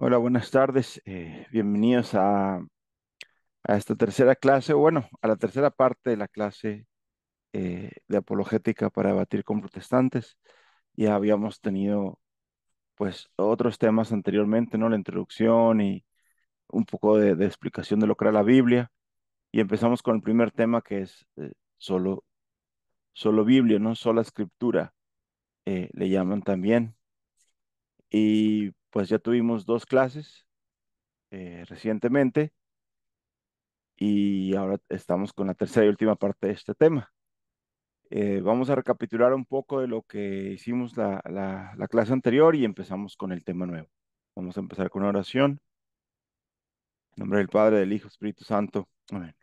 Hola, buenas tardes. Bienvenidos a esta tercera clase, o bueno, a la tercera parte de la clase de apologética para debatir con protestantes. Ya habíamos tenido, pues, otros temas anteriormente, ¿no? La introducción y un poco de explicación de lo que era la Biblia. Y empezamos con el primer tema que es solo Biblia, ¿no? Sola Escritura, le llaman también. Y pues ya tuvimos dos clases recientemente. Y ahora estamos con la tercera y última parte de este tema. Vamos a recapitular un poco de lo que hicimos la clase anterior y empezamos con el tema nuevo. Vamos a empezar con una oración. En nombre del Padre, del Hijo, Espíritu Santo. Amén.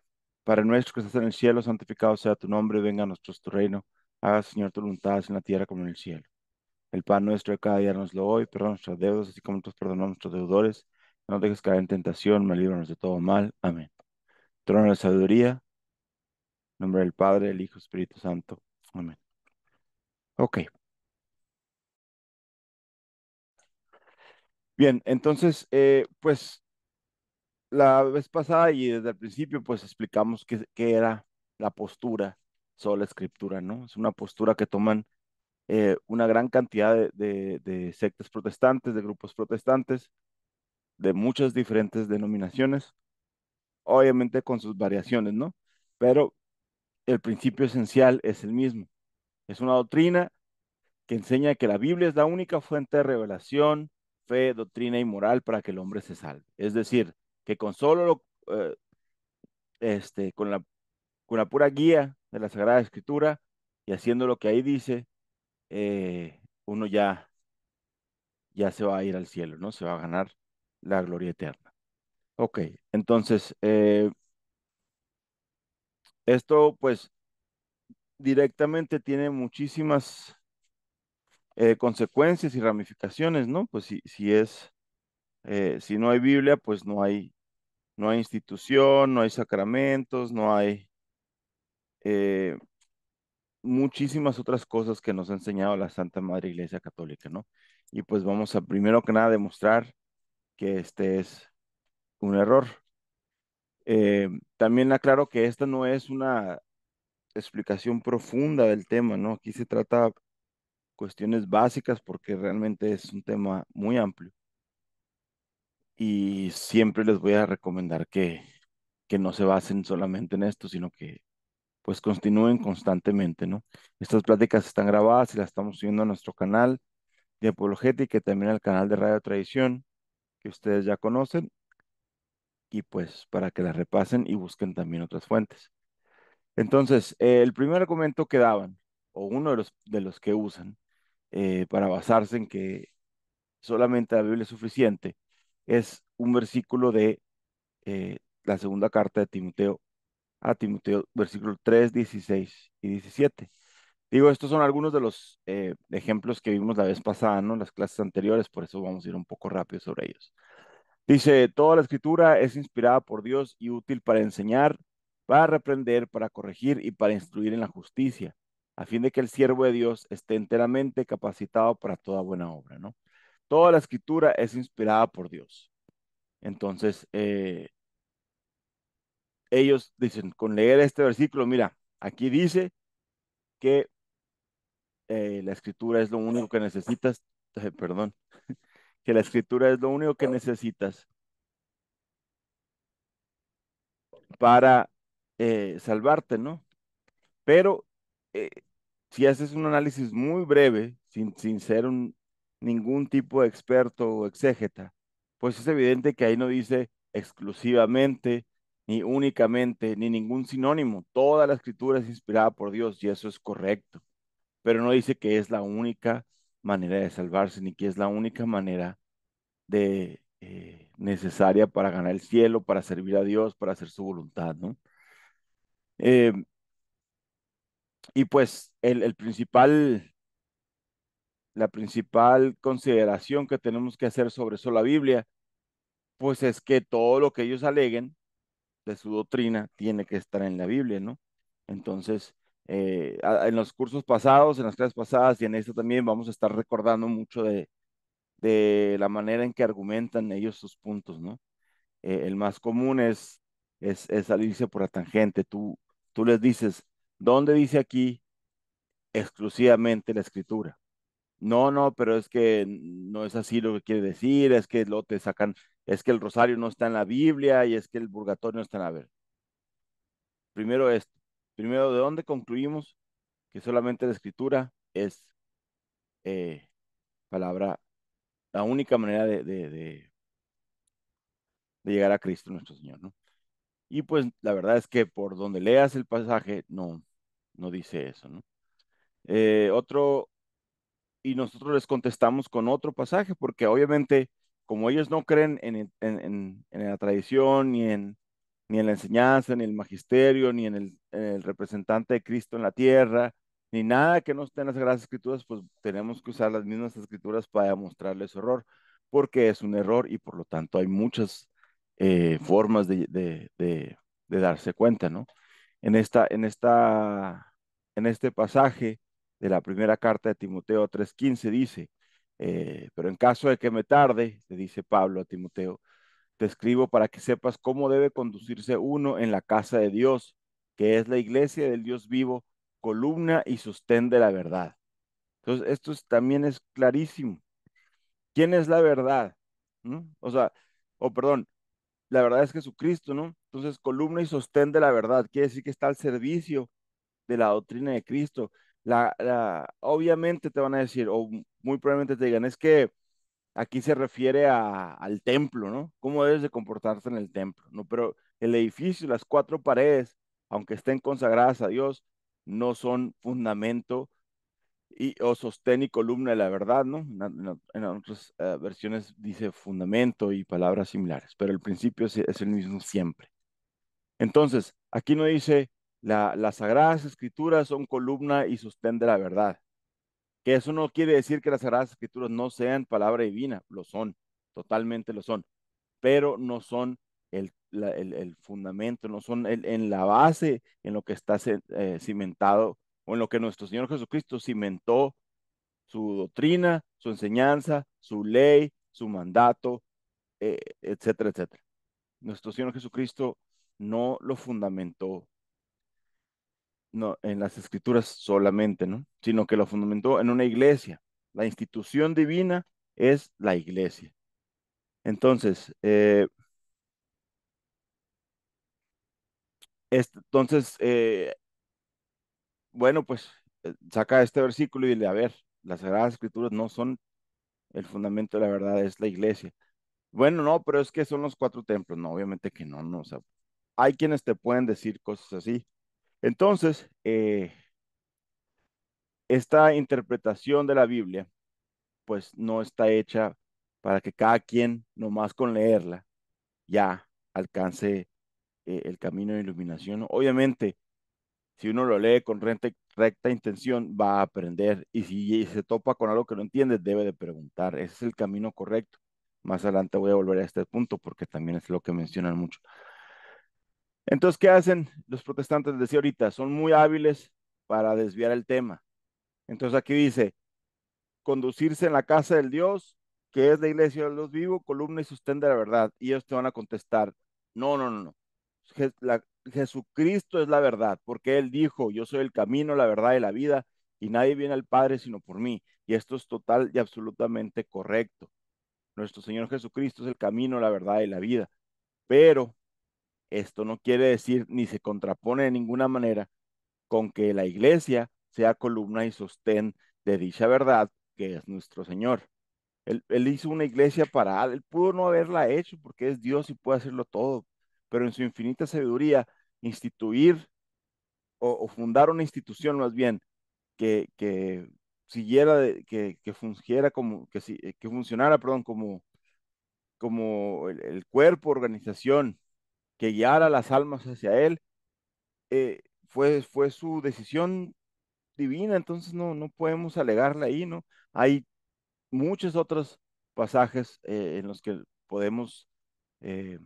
Padre nuestro que estás en el cielo, santificado sea tu nombre, venga a nosotros tu reino. Haga, Señor, tu voluntad en la tierra como en el cielo. El pan nuestro de cada día nos lo hoy, perdona nuestras deudas, así como nosotros perdonamos a nuestros deudores. No nos dejes caer en tentación, mas líbranos de todo mal. Amén. Trono de sabiduría. En nombre del Padre, del Hijo, Espíritu Santo. Amén. Ok, bien, entonces, pues la vez pasada y desde el principio, pues explicamos qué era la postura sola escritura, ¿no? Es una postura que toman una gran cantidad de sectas protestantes, de grupos protestantes, de muchas diferentes denominaciones, obviamente con sus variaciones, ¿no? Pero el principio esencial es el mismo. Es una doctrina que enseña que la Biblia es la única fuente de revelación, fe, doctrina y moral para que el hombre se salve. Es decir, que con con la pura guía de la Sagrada Escritura y haciendo lo que ahí dice, uno ya se va a ir al cielo, ¿no? Se va a ganar la gloria eterna. Ok, entonces, esto pues directamente tiene muchísimas consecuencias y ramificaciones, ¿no? Pues si no hay Biblia, pues no hay institución, no hay sacramentos, no hay eh, muchísimas otras cosas que nos ha enseñado la Santa Madre Iglesia Católica, ¿no? Y pues vamos a primero que nada demostrar que este es un error. También aclaro que esta no es una explicación profunda del tema, ¿no? Aquí se trata cuestiones básicas porque realmente es un tema muy amplio y siempre les voy a recomendar que no se basen solamente en esto, sino que pues continúen constantemente, ¿no? Estas pláticas están grabadas y las estamos subiendo a nuestro canal de Apologética y también al canal de Radio Tradición que ustedes ya conocen y pues para que las repasen y busquen también otras fuentes. Entonces, el primer argumento que daban, o uno de los que usan para basarse en que solamente la Biblia es suficiente, es un versículo de la segunda carta de Timoteo a Timoteo, versículo 3, 16 y 17. Digo, estos son algunos de los ejemplos que vimos la vez pasada, ¿no? En las clases anteriores, por eso vamos a ir un poco rápido sobre ellos. Dice, toda la escritura es inspirada por Dios y útil para enseñar, para reprender, para corregir y para instruir en la justicia, a fin de que el siervo de Dios esté enteramente capacitado para toda buena obra, ¿no? Toda la escritura es inspirada por Dios. Entonces, ellos dicen, con leer este versículo, mira, aquí dice que la escritura es lo único que necesitas, perdón, que la escritura es lo único que necesitas para salvarte, ¿no? Pero eh, si haces un análisis muy breve, sin ser ningún tipo de experto o exégeta, pues es evidente que ahí no dice exclusivamente, ni únicamente, ni ningún sinónimo. Toda la escritura es inspirada por Dios y eso es correcto, pero no dice que es la única manera de salvarse, ni que es la única manera necesaria para ganar el cielo, para servir a Dios, para hacer su voluntad, ¿no? Eh, y pues la principal consideración que tenemos que hacer sobre eso la Biblia, pues es que todo lo que ellos aleguen de su doctrina tiene que estar en la Biblia, ¿no? Entonces, en los cursos pasados, en las clases pasadas y en esta también vamos a estar recordando mucho de la manera en que argumentan ellos sus puntos, ¿no? El más común es salirse por la tangente. Tú les dices, ¿dónde dice aquí exclusivamente la escritura? No, no, pero es que no es así lo que quiere decir, es que lo te sacan, es que el rosario no está en la Biblia y es que el purgatorio no está en la Biblia. Primero esto, primero, ¿de dónde concluimos que solamente la escritura es eh, palabra, la única manera de llegar a Cristo nuestro Señor, ¿no? Y pues la verdad es que por donde leas el pasaje, no dice eso, ¿no? Otro, y nosotros les contestamos con otro pasaje, porque obviamente, como ellos no creen en la tradición, ni en la enseñanza, ni en el magisterio, ni en el representante de Cristo en la tierra, ni nada que no esté en las Sagradas Escrituras, pues tenemos que usar las mismas escrituras para demostrarles su error, porque es un error y por lo tanto hay muchas formas de darse cuenta, ¿no? En en este pasaje de la primera carta de Timoteo 3:15 dice, pero en caso de que me tarde, le dice Pablo a Timoteo, te escribo para que sepas cómo debe conducirse uno en la casa de Dios, que es la iglesia del Dios vivo, columna y sostén de la verdad. Entonces, también es clarísimo. ¿Quién es la verdad? ¿No? O sea, o perdón, la verdad es Jesucristo, ¿no? Entonces, columna y sostén de la verdad, quiere decir que está al servicio de la doctrina de Cristo. Obviamente te van a decir, o muy probablemente te digan, es que aquí se refiere al templo, ¿no? ¿Cómo debes de comportarte en el templo? ¿No? Pero el edificio, las cuatro paredes, aunque estén consagradas a Dios, no son fundamento o sostén y columna de la verdad, ¿no? En otras versiones dice fundamento y palabras similares, pero el principio es el mismo siempre. Entonces, aquí no dice las sagradas escrituras son columna y sostén de la verdad. Que eso no quiere decir que las sagradas escrituras no sean palabra divina, lo son, totalmente lo son, pero no son el fundamento, no son en la base en lo que está cimentado o en lo que nuestro Señor Jesucristo cimentó su doctrina, su enseñanza, su ley, su mandato, etcétera, etcétera. Nuestro Señor Jesucristo no lo fundamentó no, en las escrituras solamente, ¿no? Sino que lo fundamentó en una iglesia. La institución divina es la iglesia. Entonces, bueno, pues saca este versículo y dile, a ver, las Sagradas Escrituras no son el fundamento de la verdad, es la iglesia. Bueno, no, pero es que son los cuatro templos. No, obviamente que no, no. O sea, hay quienes te pueden decir cosas así. Entonces, esta interpretación de la Biblia pues no está hecha para que cada quien, nomás con leerla, ya alcance el camino de iluminación. Obviamente, si uno lo lee con recta intención, va a aprender. Y si se topa con algo que no entiende, debe de preguntar. Ese es el camino correcto. Más adelante voy a volver a este punto porque también es lo que mencionan mucho. Entonces, ¿qué hacen los protestantes? Decía ahorita, son muy hábiles para desviar el tema. Entonces aquí dice, conducirse en la casa del Dios, que es la iglesia del Dios vivo, columna y sostén de la verdad. Y ellos te van a contestar, no, no, no, no. Jesucristo es la verdad, porque Él dijo, yo soy el camino, la verdad y la vida, y nadie viene al Padre sino por mí. Y esto es total y absolutamente correcto. Nuestro Señor Jesucristo es el camino, la verdad y la vida. Pero esto no quiere decir ni se contrapone de ninguna manera con que la iglesia sea columna y sostén de dicha verdad que es nuestro Señor. Él hizo una iglesia para él pudo no haberla hecho porque es Dios y puede hacerlo todo, pero en su infinita sabiduría instituir o fundar una institución más bien que siguiera, que fungiera como, que funcionara, perdón, como el cuerpo, organización, que guiara las almas hacia él, fue su decisión divina, entonces no podemos alegarle ahí, ¿no? Hay muchos otros pasajes en los que podemos eh,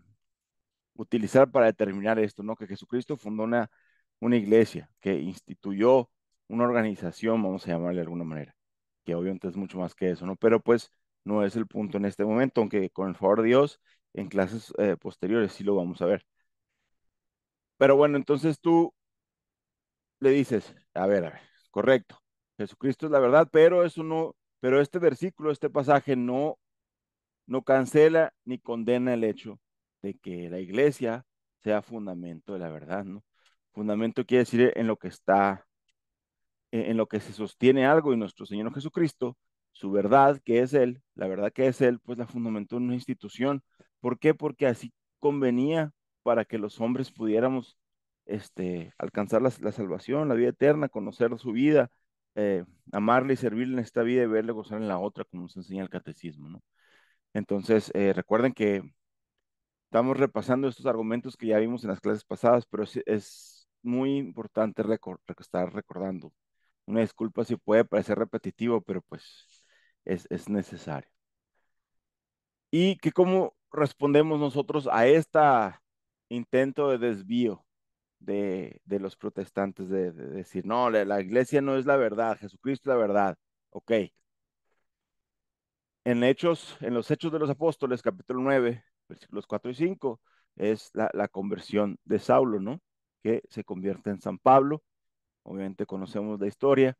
utilizar para determinar esto, ¿no? Que Jesucristo fundó una iglesia, que instituyó una organización, vamos a llamarle de alguna manera, que obviamente es mucho más que eso, ¿no? Pero pues no es el punto en este momento, aunque con el favor de Dios, en clases posteriores sí lo vamos a ver. Pero bueno, entonces tú le dices, a ver, correcto, Jesucristo es la verdad, pero eso no, pero este versículo, este pasaje no cancela ni condena el hecho de que la iglesia sea fundamento de la verdad, ¿no? Fundamento quiere decir en lo que está, en lo que se sostiene algo y nuestro Señor Jesucristo, su verdad, que es Él, la verdad que es Él, pues la fundamentó en una institución. ¿Por qué? Porque así convenía para que los hombres pudiéramos alcanzar la salvación, la vida eterna, conocer su vida, eh, amarle y servirle en esta vida y verle gozar en la otra, como nos enseña el catecismo, ¿no? Entonces, recuerden que estamos repasando estos argumentos que ya vimos en las clases pasadas, pero es muy importante estar recordando. Una disculpa si puede parecer repetitivo, pero pues es necesario. ¿Y que cómo respondemos nosotros a este intento de desvío de los protestantes de decir, no, la iglesia no es la verdad, Jesucristo es la verdad? Ok, en los Hechos de los Apóstoles, capítulo 9 versículos 4 y 5 es la conversión de Saulo, ¿no? Que se convierte en San Pablo. Obviamente conocemos la historia.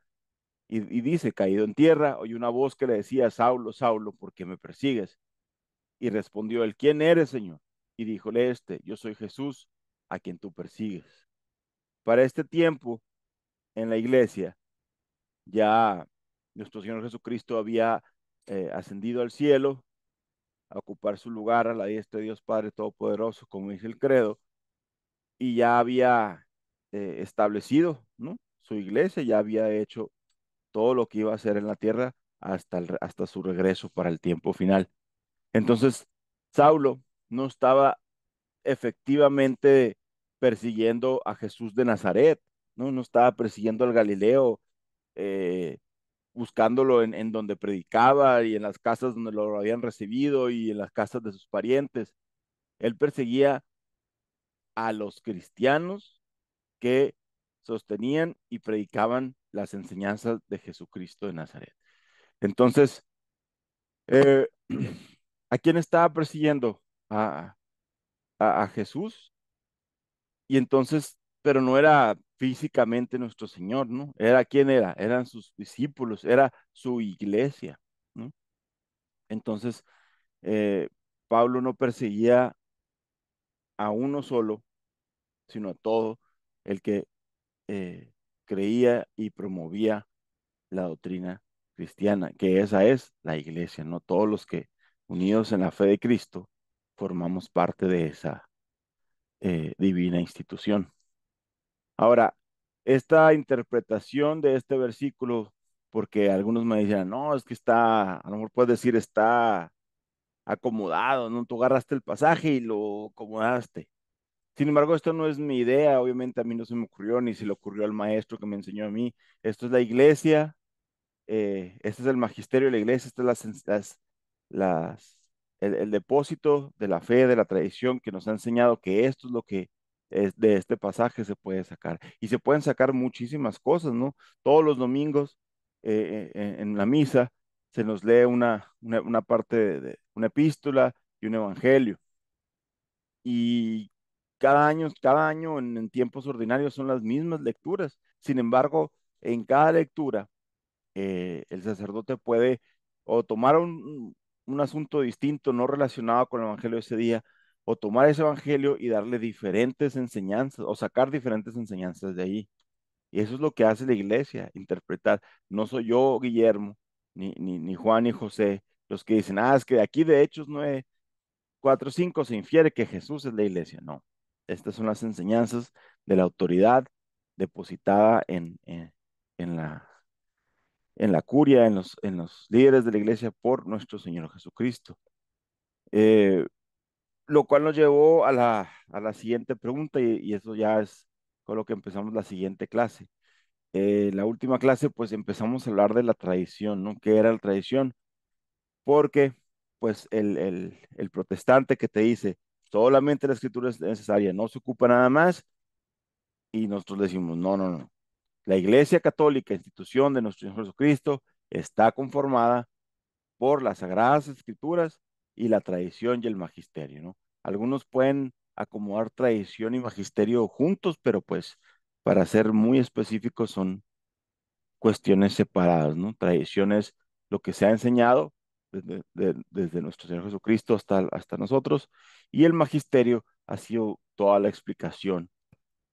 Y dice, caído en tierra, oí una voz que le decía, Saulo, Saulo, ¿por qué me persigues? Y respondió él, ¿quién eres, Señor? Y díjole yo soy Jesús, a quien tú persigues. Para este tiempo, en la iglesia, ya nuestro Señor Jesucristo había ascendido al cielo, a ocupar su lugar a la diestra de Dios Padre Todopoderoso, como dice el credo, y ya había establecido, ¿no? Su iglesia, ya había hecho todo lo que iba a hacer en la tierra hasta su regreso para el tiempo final. Entonces, Saulo no estaba efectivamente persiguiendo a Jesús de Nazaret, ¿no? No estaba persiguiendo al Galileo, eh, buscándolo en donde predicaba y en las casas donde lo habían recibido y en las casas de sus parientes. Él perseguía a los cristianos que sostenían y predicaban las enseñanzas de Jesucristo de Nazaret. Entonces, eh, ¿a quién estaba persiguiendo? A Jesús. Y entonces, pero no era físicamente nuestro Señor, ¿no? Era quién era, eran sus discípulos, era su iglesia, ¿no? Entonces, eh, Pablo no perseguía a uno solo, sino a todo el que creía y promovía la doctrina cristiana, que esa es la iglesia, ¿no? Todos los que unidos en la fe de Cristo formamos parte de esa divina institución. Ahora, esta interpretación de este versículo, porque algunos me decían, no, es que está, a lo mejor puedes decir, está acomodado, ¿no? Tú agarraste el pasaje y lo acomodaste. Sin embargo, esto no es mi idea, obviamente a mí no se me ocurrió, ni se le ocurrió al maestro que me enseñó a mí. Esto es la iglesia, este es el magisterio de la iglesia, este es el depósito de la fe, de la tradición que nos ha enseñado que esto es lo que de este pasaje se puede sacar. Y se pueden sacar muchísimas cosas, ¿no? Todos los domingos en la misa se nos lee una parte de una epístola y un evangelio. Y cada año en tiempos ordinarios son las mismas lecturas. Sin embargo, en cada lectura el sacerdote puede o tomar un asunto distinto, no relacionado con el evangelio de ese día, o tomar ese evangelio y darle diferentes enseñanzas, o sacar diferentes enseñanzas de ahí. Y eso es lo que hace la iglesia, interpretar. No soy yo, Guillermo, ni Juan, ni José, los que dicen, es que de aquí de Hechos 9:4-5 se infiere que Jesús es la iglesia. No, estas son las enseñanzas de la autoridad depositada en la curia, en los líderes de la iglesia por nuestro Señor Jesucristo. Eh, lo cual nos llevó a la siguiente pregunta y eso ya es con lo que empezamos la siguiente clase. La última clase pues empezamos a hablar de la tradición, ¿no? ¿Qué era la tradición? Porque pues el protestante que te dice solamente la escritura es necesaria, no se ocupa nada más y nosotros le decimos no, no, no. La Iglesia Católica, institución de nuestro Señor Jesucristo, está conformada por las Sagradas Escrituras y la tradición y el magisterio, ¿no? Algunos pueden acomodar tradición y magisterio juntos, pero pues para ser muy específicos son cuestiones separadas, ¿no? Tradición es lo que se ha enseñado desde nuestro Señor Jesucristo hasta nosotros, y el magisterio ha sido toda la explicación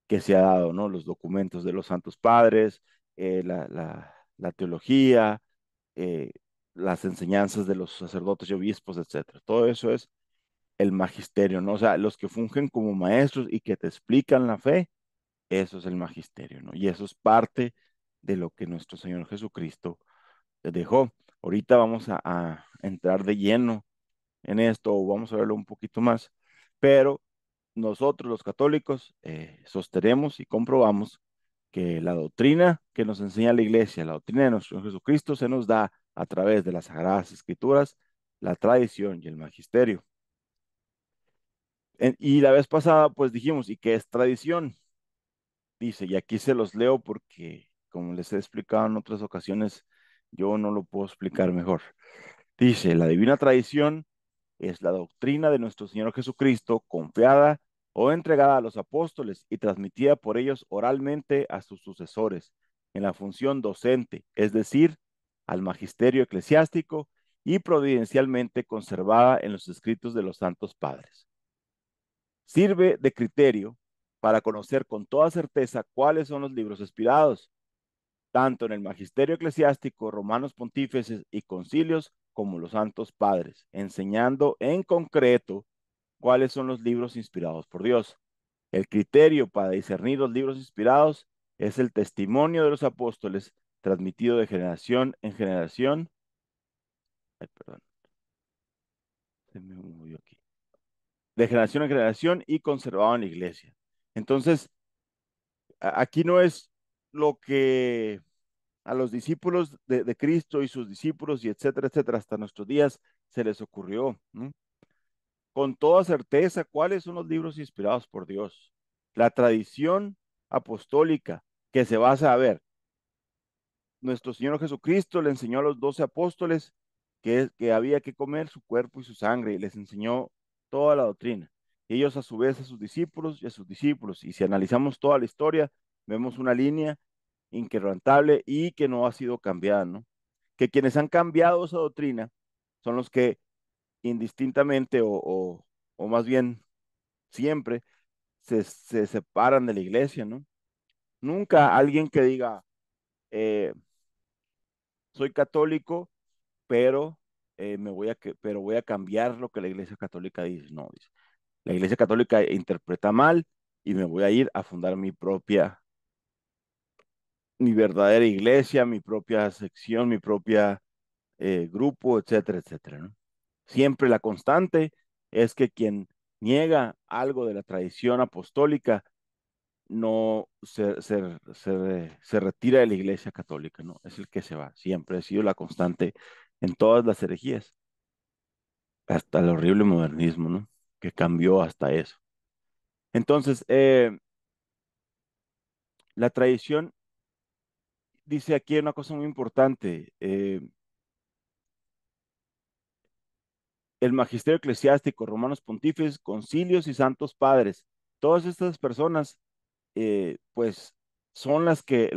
que se ha dado, ¿no? Los documentos de los santos padres, la teología, eh, las enseñanzas de los sacerdotes y obispos, etcétera. Todo eso es el magisterio, ¿no? O sea, los que fungen como maestros y que te explican la fe, eso es el magisterio, ¿no? Y eso es parte de lo que nuestro Señor Jesucristo dejó. Ahorita vamos a entrar de lleno en esto, o vamos a verlo un poquito más, pero nosotros los católicos sostenemos y comprobamos que la doctrina que nos enseña la Iglesia, la doctrina de nuestro Señor Jesucristo, se nos da a través de las Sagradas Escrituras, la tradición y el magisterio. Y la vez pasada, pues dijimos, ¿y qué es tradición? Dice, y aquí se los leo porque, como les he explicado en otras ocasiones, yo no lo puedo explicar mejor. Dice, la divina tradición es la doctrina de nuestro Señor Jesucristo, confiada o entregada a los apóstoles y transmitida por ellos oralmente a sus sucesores, en la función docente, es decir, al magisterio eclesiástico, y providencialmente conservada en los escritos de los santos padres. Sirve de criterio para conocer con toda certeza cuáles son los libros inspirados, tanto en el magisterio eclesiástico, romanos pontífices y concilios, como los santos padres, enseñando en concreto cuáles son los libros inspirados por Dios. El criterio para discernir los libros inspirados es el testimonio de los apóstoles transmitido de generación en generación. Ay, perdón, se me movió aquí. De generación en generación y conservado en la iglesia. Entonces, aquí no es lo que a los discípulos de Cristo y sus discípulos y etcétera, etcétera, hasta nuestros días se les ocurrió, ¿no? Con toda certeza, ¿cuáles son los libros inspirados por Dios? La tradición apostólica que se basa, a ver, nuestro Señor Jesucristo le enseñó a los 12 apóstoles que había que comer su cuerpo y su sangre y les enseñó toda la doctrina. Y ellos a su vez a sus discípulos y a sus discípulos. Y si analizamos toda la historia, vemos una línea inquebrantable y que no ha sido cambiada, ¿no? Que quienes han cambiado esa doctrina son los que indistintamente o más bien siempre se separan de la iglesia, ¿no? Nunca alguien que diga, eh, soy católico, pero pero voy a cambiar lo que la Iglesia Católica dice. No, dice, la Iglesia Católica interpreta mal y me voy a ir a fundar mi verdadera iglesia, mi propia sección, mi propia grupo, etcétera, etcétera, ¿no? Siempre la constante es que quien niega algo de la tradición apostólica no se retira de la Iglesia Católica, ¿no? Es el que se va. Siempre ha sido la constante en todas las herejías, hasta el horrible modernismo, ¿no? Que cambió hasta eso. Entonces, la tradición dice aquí una cosa muy importante. El magisterio eclesiástico, romanos pontífices, concilios y santos padres. Todas estas personas, pues, son las que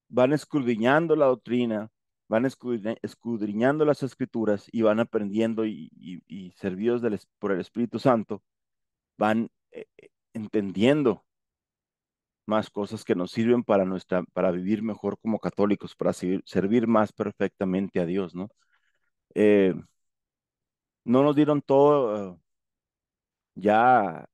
van escudriñando la doctrina, van escudriñando las escrituras y van aprendiendo y servidos por el Espíritu Santo, van entendiendo más cosas que nos sirven para vivir mejor como católicos, para servir más perfectamente a Dios, ¿no? Eh, no nos dieron todo ya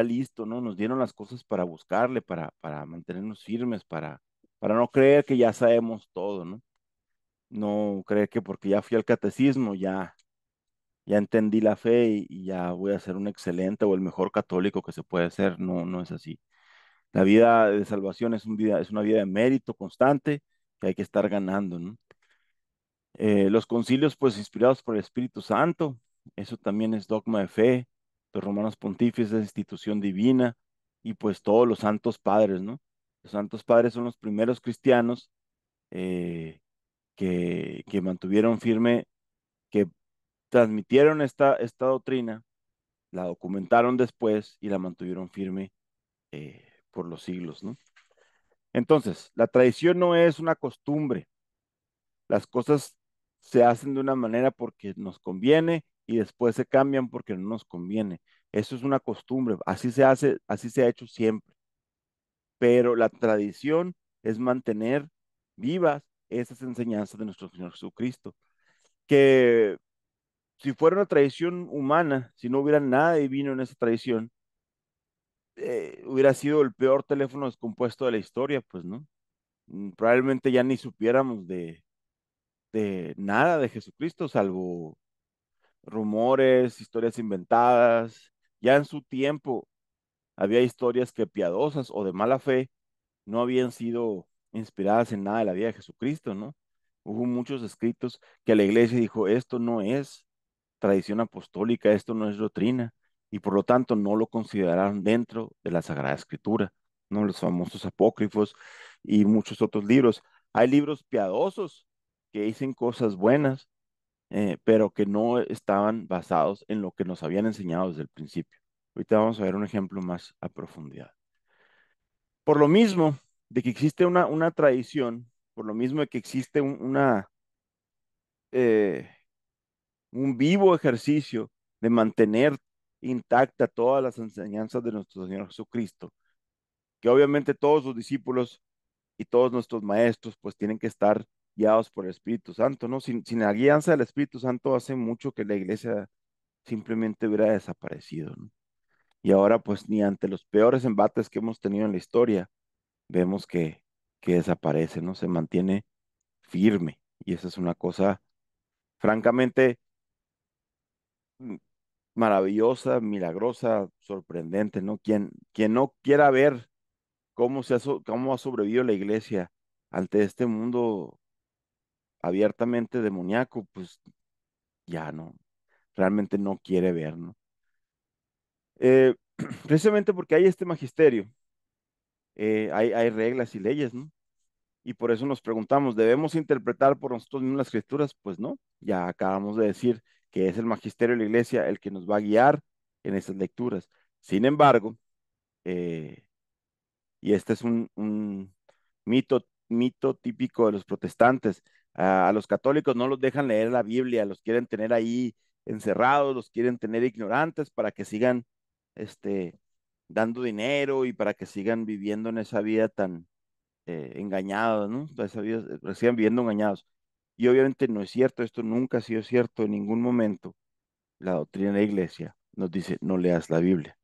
listo, ¿no? Nos dieron las cosas para buscarle, para mantenernos firmes, para no creer que ya sabemos todo, ¿no? No creer que porque ya fui al catecismo, ya entendí la fe y ya voy a ser un excelente o el mejor católico que se puede ser. No, no es así. La vida de salvación es una vida de mérito constante que hay que estar ganando, ¿no? Los concilios, pues, inspirados por el Espíritu Santo, eso también es dogma de fe. Los romanos pontífices es institución divina y pues todos los santos padres, ¿no? Los santos padres son los primeros cristianos, eh, que mantuvieron firme, que transmitieron esta doctrina, la documentaron después y la mantuvieron firme por los siglos, ¿no? Entonces, la tradición no es una costumbre. Las cosas se hacen de una manera porque nos conviene y después se cambian porque no nos conviene. Eso es una costumbre. Así se hace, así se ha hecho siempre. Pero la tradición es mantener vivas esas enseñanzas de nuestro Señor Jesucristo. Que si fuera una tradición humana, si no hubiera nada divino en esa tradición, hubiera sido el peor teléfono descompuesto de la historia, pues, ¿no? Probablemente ya ni supiéramos de nada de Jesucristo, salvo rumores, historias inventadas. Ya en su tiempo había historias que piadosas o de mala fe no habían sido inspiradas en nada de la vida de Jesucristo, ¿no? Hubo muchos escritos que la iglesia dijo, esto no es tradición apostólica, esto no es doctrina, y por lo tanto no lo consideraron dentro de la Sagrada Escritura, ¿no? Los famosos apócrifos y muchos otros libros. Hay libros piadosos que dicen cosas buenas, pero que no estaban basados en lo que nos habían enseñado desde el principio. Ahorita vamos a ver un ejemplo más a profundidad. Por lo mismo de que existe una tradición, por lo mismo de que existe eh, un vivo ejercicio de mantener intacta todas las enseñanzas de nuestro Señor Jesucristo, que obviamente todos sus discípulos y todos nuestros maestros pues tienen que estar guiados por el Espíritu Santo, ¿no? Sin la guianza del Espíritu Santo hace mucho que la iglesia simplemente hubiera desaparecido, ¿no? Y ahora pues ni ante los peores embates que hemos tenido en la historia, vemos que desaparece, ¿no? Se mantiene firme. Y esa es una cosa francamente mm, maravillosa, milagrosa, sorprendente, ¿no? Quien no quiera ver cómo ha sobrevivido la iglesia ante este mundo abiertamente demoníaco, pues ya no, realmente no quiere ver, ¿no? Eh, Precisamente porque hay este magisterio, hay reglas y leyes, ¿no? Y por eso nos preguntamos, ¿debemos interpretar por nosotros mismos las escrituras? Pues no, ya acabamos de decir que es el magisterio de la iglesia el que nos va a guiar en esas lecturas. Sin embargo, eh, y este es un mito típico de los protestantes, a los católicos no los dejan leer la Biblia, los quieren tener ahí encerrados, los quieren tener ignorantes para que sigan este, dando dinero y para que sigan viviendo en esa vida tan engañados, ¿no? Esa vida, sigan viviendo engañados. Y obviamente no es cierto, esto nunca ha sido cierto en ningún momento. La doctrina de la iglesia nos dice, no leas la Biblia.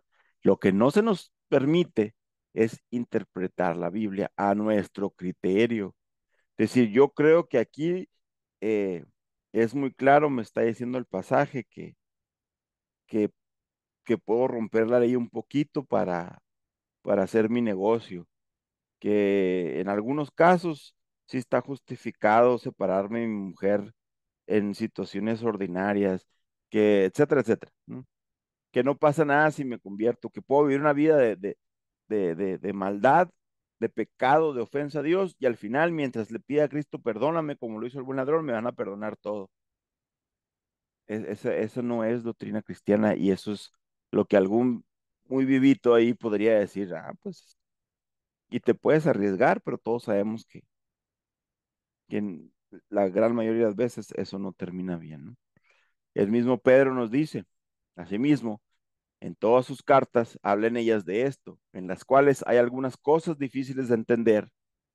Lo que no se nos permite es interpretar la Biblia a nuestro criterio. Es decir, yo creo que aquí eh, es muy claro, me está diciendo el pasaje que, que puedo romper la ley un poquito para hacer mi negocio, que en algunos casos sí está justificado separarme de mi mujer en situaciones ordinarias, que etcétera, etcétera, ¿no? Que no pasa nada si me convierto, que puedo vivir una vida de maldad, de pecado, de ofensa a Dios, y al final, mientras le pida a Cristo, perdóname, como lo hizo el buen ladrón, me van a perdonar todo. Eso no es doctrina cristiana y eso es lo que algún muy vivito ahí podría decir, ah, pues, y te puedes arriesgar, pero todos sabemos que en la gran mayoría de las veces eso no termina bien, ¿no? El mismo Pedro nos dice, asimismo, en todas sus cartas hablan ellas de esto, en las cuales hay algunas cosas difíciles de entender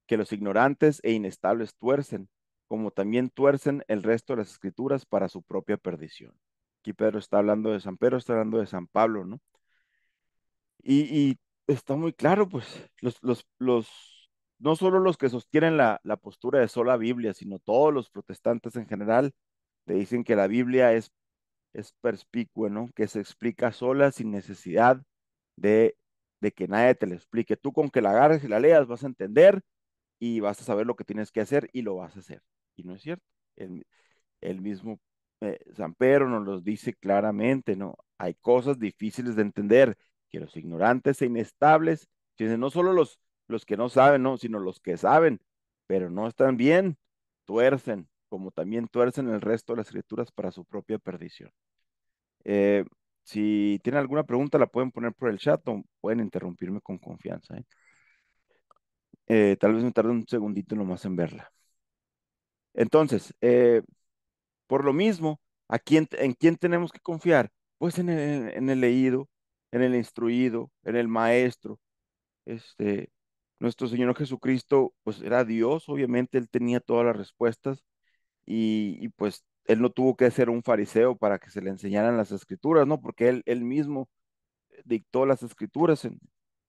que los ignorantes e inestables tuercen, como también tuercen el resto de las escrituras para su propia perdición. Aquí Pedro está hablando de San Pedro, está hablando de San Pablo, ¿no? Y está muy claro, pues, no solo los que sostienen la postura de sola Biblia, sino todos los protestantes en general, le dicen que la Biblia es perspicua, ¿no? Que se explica sola sin necesidad de, de que nadie te lo explique. Tú con que la agarres y la leas vas a entender y vas a saber lo que tienes que hacer y lo vas a hacer. Y no es cierto. El mismo San Pedro nos los dice claramente, ¿no? Hay cosas difíciles de entender que los ignorantes e inestables, fíjense, no solo los que no saben, ¿no? Sino los que saben, pero no están bien, tuercen, como también tuercen el resto de las escrituras para su propia perdición. Eh, si tienen alguna pregunta, la pueden poner por el chat o pueden interrumpirme con confianza, ¿eh? Tal vez me tarde un segundito nomás en verla. Entonces, por lo mismo, ¿en quién tenemos que confiar? Pues en el leído, en el instruido, en el maestro. Este, Nuestro Señor Jesucristo, pues era Dios, obviamente Él tenía todas las respuestas y pues Él no tuvo que ser un fariseo para que se le enseñaran las escrituras, ¿no? Porque Él mismo dictó las escrituras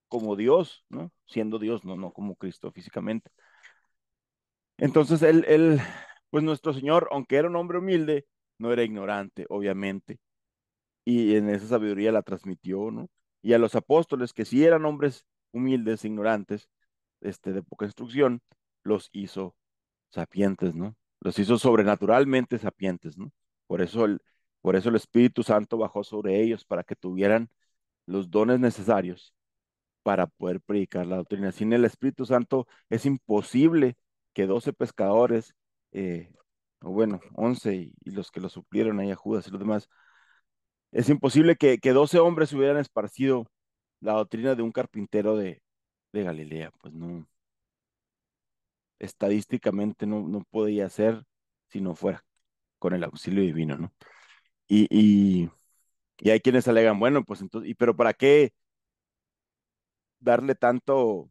como Dios, ¿no? Siendo Dios, no como Cristo físicamente. Entonces pues nuestro Señor, aunque era un hombre humilde, no era ignorante, obviamente, y en esa sabiduría la transmitió, ¿no? Y a los apóstoles, que sí eran hombres humildes, ignorantes, de poca instrucción, los hizo sapientes, ¿no? Los hizo sobrenaturalmente sapientes, ¿no? Por eso por eso el Espíritu Santo bajó sobre ellos para que tuvieran los dones necesarios para poder predicar la doctrina. Sin el Espíritu Santo es imposible que 12 pescadores, o bueno, 11 y los que lo suplieron ahí a Judas y los demás, es imposible que 12 hombres hubieran esparcido la doctrina de un carpintero de Galilea. Pues no, estadísticamente no podía ser si no fuera con el auxilio divino, ¿no? Y, y, y hay quienes alegan, bueno, pues entonces, pero ¿para qué darle tanto?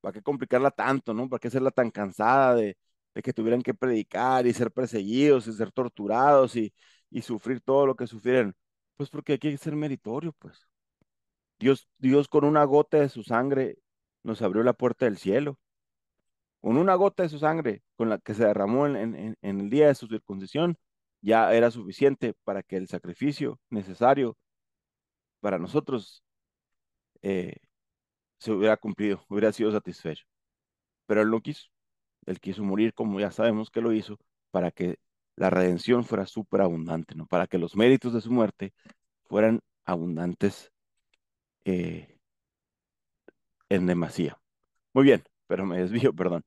¿Para qué complicarla tanto, no? ¿Para qué hacerla tan cansada de que tuvieran que predicar y ser perseguidos y ser torturados y sufrir todo lo que sufrieron? Pues porque hay que ser meritorio, pues. Dios con una gota de su sangre nos abrió la puerta del cielo. Con una gota de su sangre, con la que se derramó en el día de su circuncisión, ya era suficiente para que el sacrificio necesario para nosotros eh, se hubiera cumplido, hubiera sido satisfecho. Pero él no quiso. Él quiso morir, como ya sabemos que lo hizo, para que la redención fuera súper abundante, ¿no? Para que los méritos de su muerte fueran abundantes eh, en demasía. Muy bien, pero me desvío, perdón.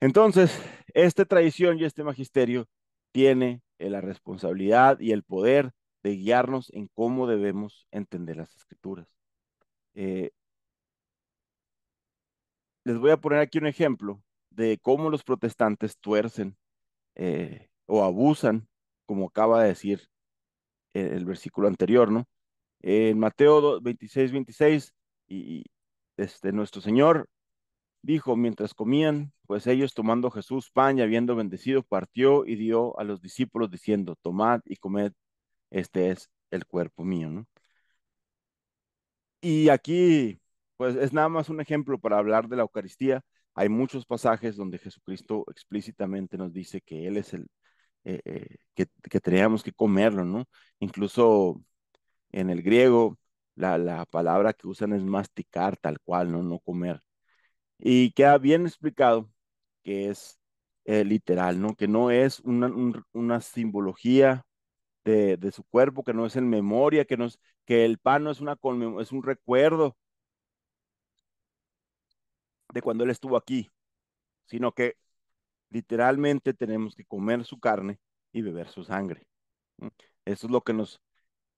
Entonces, esta tradición y este magisterio tiene la responsabilidad y el poder de guiarnos en cómo debemos entender las escrituras. Eh, Les voy a poner aquí un ejemplo de cómo los protestantes tuercen o abusan, como acaba de decir el versículo anterior, ¿no? En Mateo 26, 26, y nuestro Señor dijo, mientras comían, pues ellos tomando Jesús pan y habiendo bendecido, partió y dio a los discípulos diciendo, tomad y comed, este es el cuerpo mío, ¿no? Y aquí, pues es nada más un ejemplo para hablar de la Eucaristía. Hay muchos pasajes donde Jesucristo explícitamente nos dice que Él es que teníamos que comerlo, ¿no? Incluso en el griego, la palabra que usan es masticar tal cual, no comer. Y queda bien explicado que es literal, ¿no? Que no es una simbología de su cuerpo, que no es en memoria, que el pan no es es un recuerdo de cuando él estuvo aquí, sino que literalmente tenemos que comer su carne y beber su sangre, ¿no? Eso es lo que nos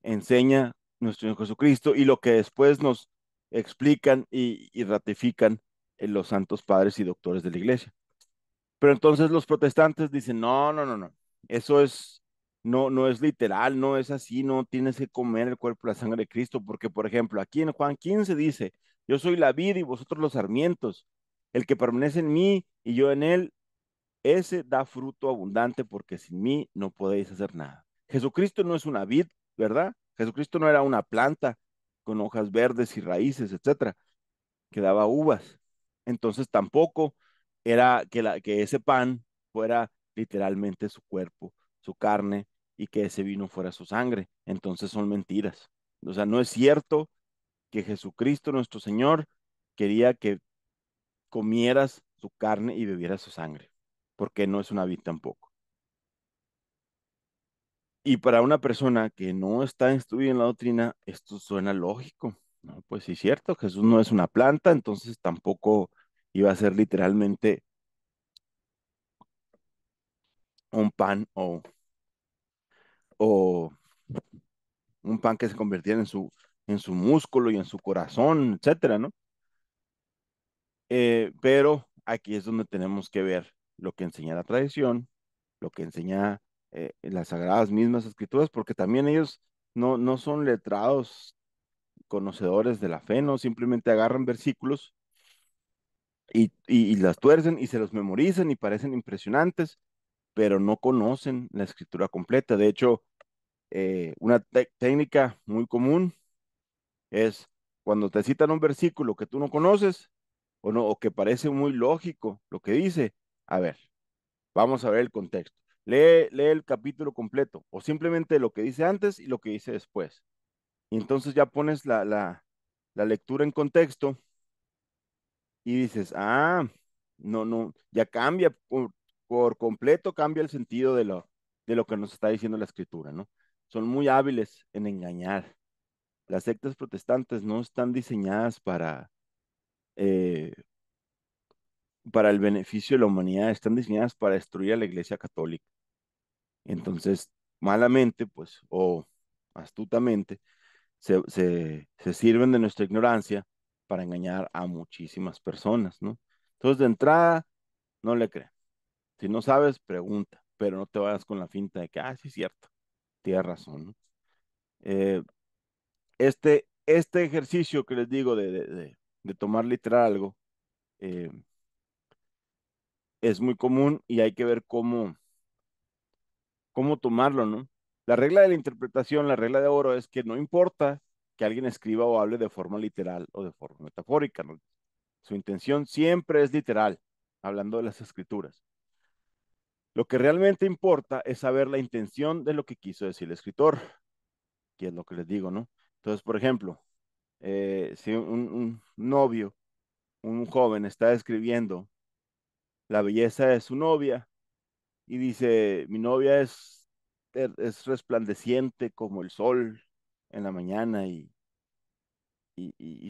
enseña nuestro Señor Jesucristo y lo que después nos explican y ratifican en los santos padres y doctores de la iglesia. Pero entonces los protestantes dicen, no, eso no es literal, no es así, no tienes que comer el cuerpo y la sangre de Cristo, porque por ejemplo, aquí en Juan 15 dice, yo soy la vid y vosotros los sarmientos, el que permanece en mí y yo en él, ese da fruto abundante, porque sin mí no podéis hacer nada. Jesucristo no es una vid, ¿verdad? Jesucristo no era una planta con hojas verdes y raíces, etcétera, que daba uvas. Entonces tampoco era que ese pan fuera literalmente su cuerpo, su carne, y que ese vino fuera su sangre. Entonces son mentiras. O sea, no es cierto que Jesucristo nuestro Señor quería que comieras su carne y bebieras su sangre, porque no es una vid tampoco. Y para una persona que no está instruida en la doctrina, esto suena lógico, ¿no? Pues sí, es cierto, Jesús no es una planta, entonces tampoco iba a ser literalmente un pan o un pan que se convirtiera en su músculo y en su corazón, etcétera, ¿no? Pero aquí es donde tenemos que ver lo que enseña la tradición, lo que enseña las sagradas mismas escrituras, porque también ellos no son letrados, conocedores de la fe, ¿no? Simplemente agarran versículos y las tuercen y se los memorizan y parecen impresionantes, pero no conocen la escritura completa. De hecho, una técnica muy común es cuando te citan un versículo que tú no conoces o no, o que parece muy lógico lo que dice. A ver, vamos a ver el contexto. Lee el capítulo completo o simplemente lo que dice antes y lo que dice después. Y entonces ya pones la lectura en contexto y dices, no, ya cambia por completo, cambia el sentido de lo que nos está diciendo la escritura, ¿no? Son muy hábiles en engañar. Las sectas protestantes no están diseñadas eh, para el beneficio de la humanidad, están diseñadas para destruir a la Iglesia Católica. Entonces, malamente, pues, o astutamente, se sirven de nuestra ignorancia para engañar a muchísimas personas, ¿no? Entonces, de entrada, no le crean. Si no sabes, pregunta, pero no te vayas con la finta de que, sí, es cierto, tienes razón, ¿no? Eh, este ejercicio que les digo de tomar literal algo, eh, es muy común y hay que ver cómo tomarlo, ¿no? La regla de la interpretación, la regla de oro es que no importa que alguien escriba o hable de forma literal o de forma metafórica, ¿no? Su intención siempre es literal, hablando de las escrituras. Lo que realmente importa es saber la intención de lo que quiso decir el escritor, que es lo que les digo, ¿no? Entonces, por ejemplo, si un novio, un joven está describiendo la belleza de su novia y dice, mi novia es resplandeciente como el sol en la mañana y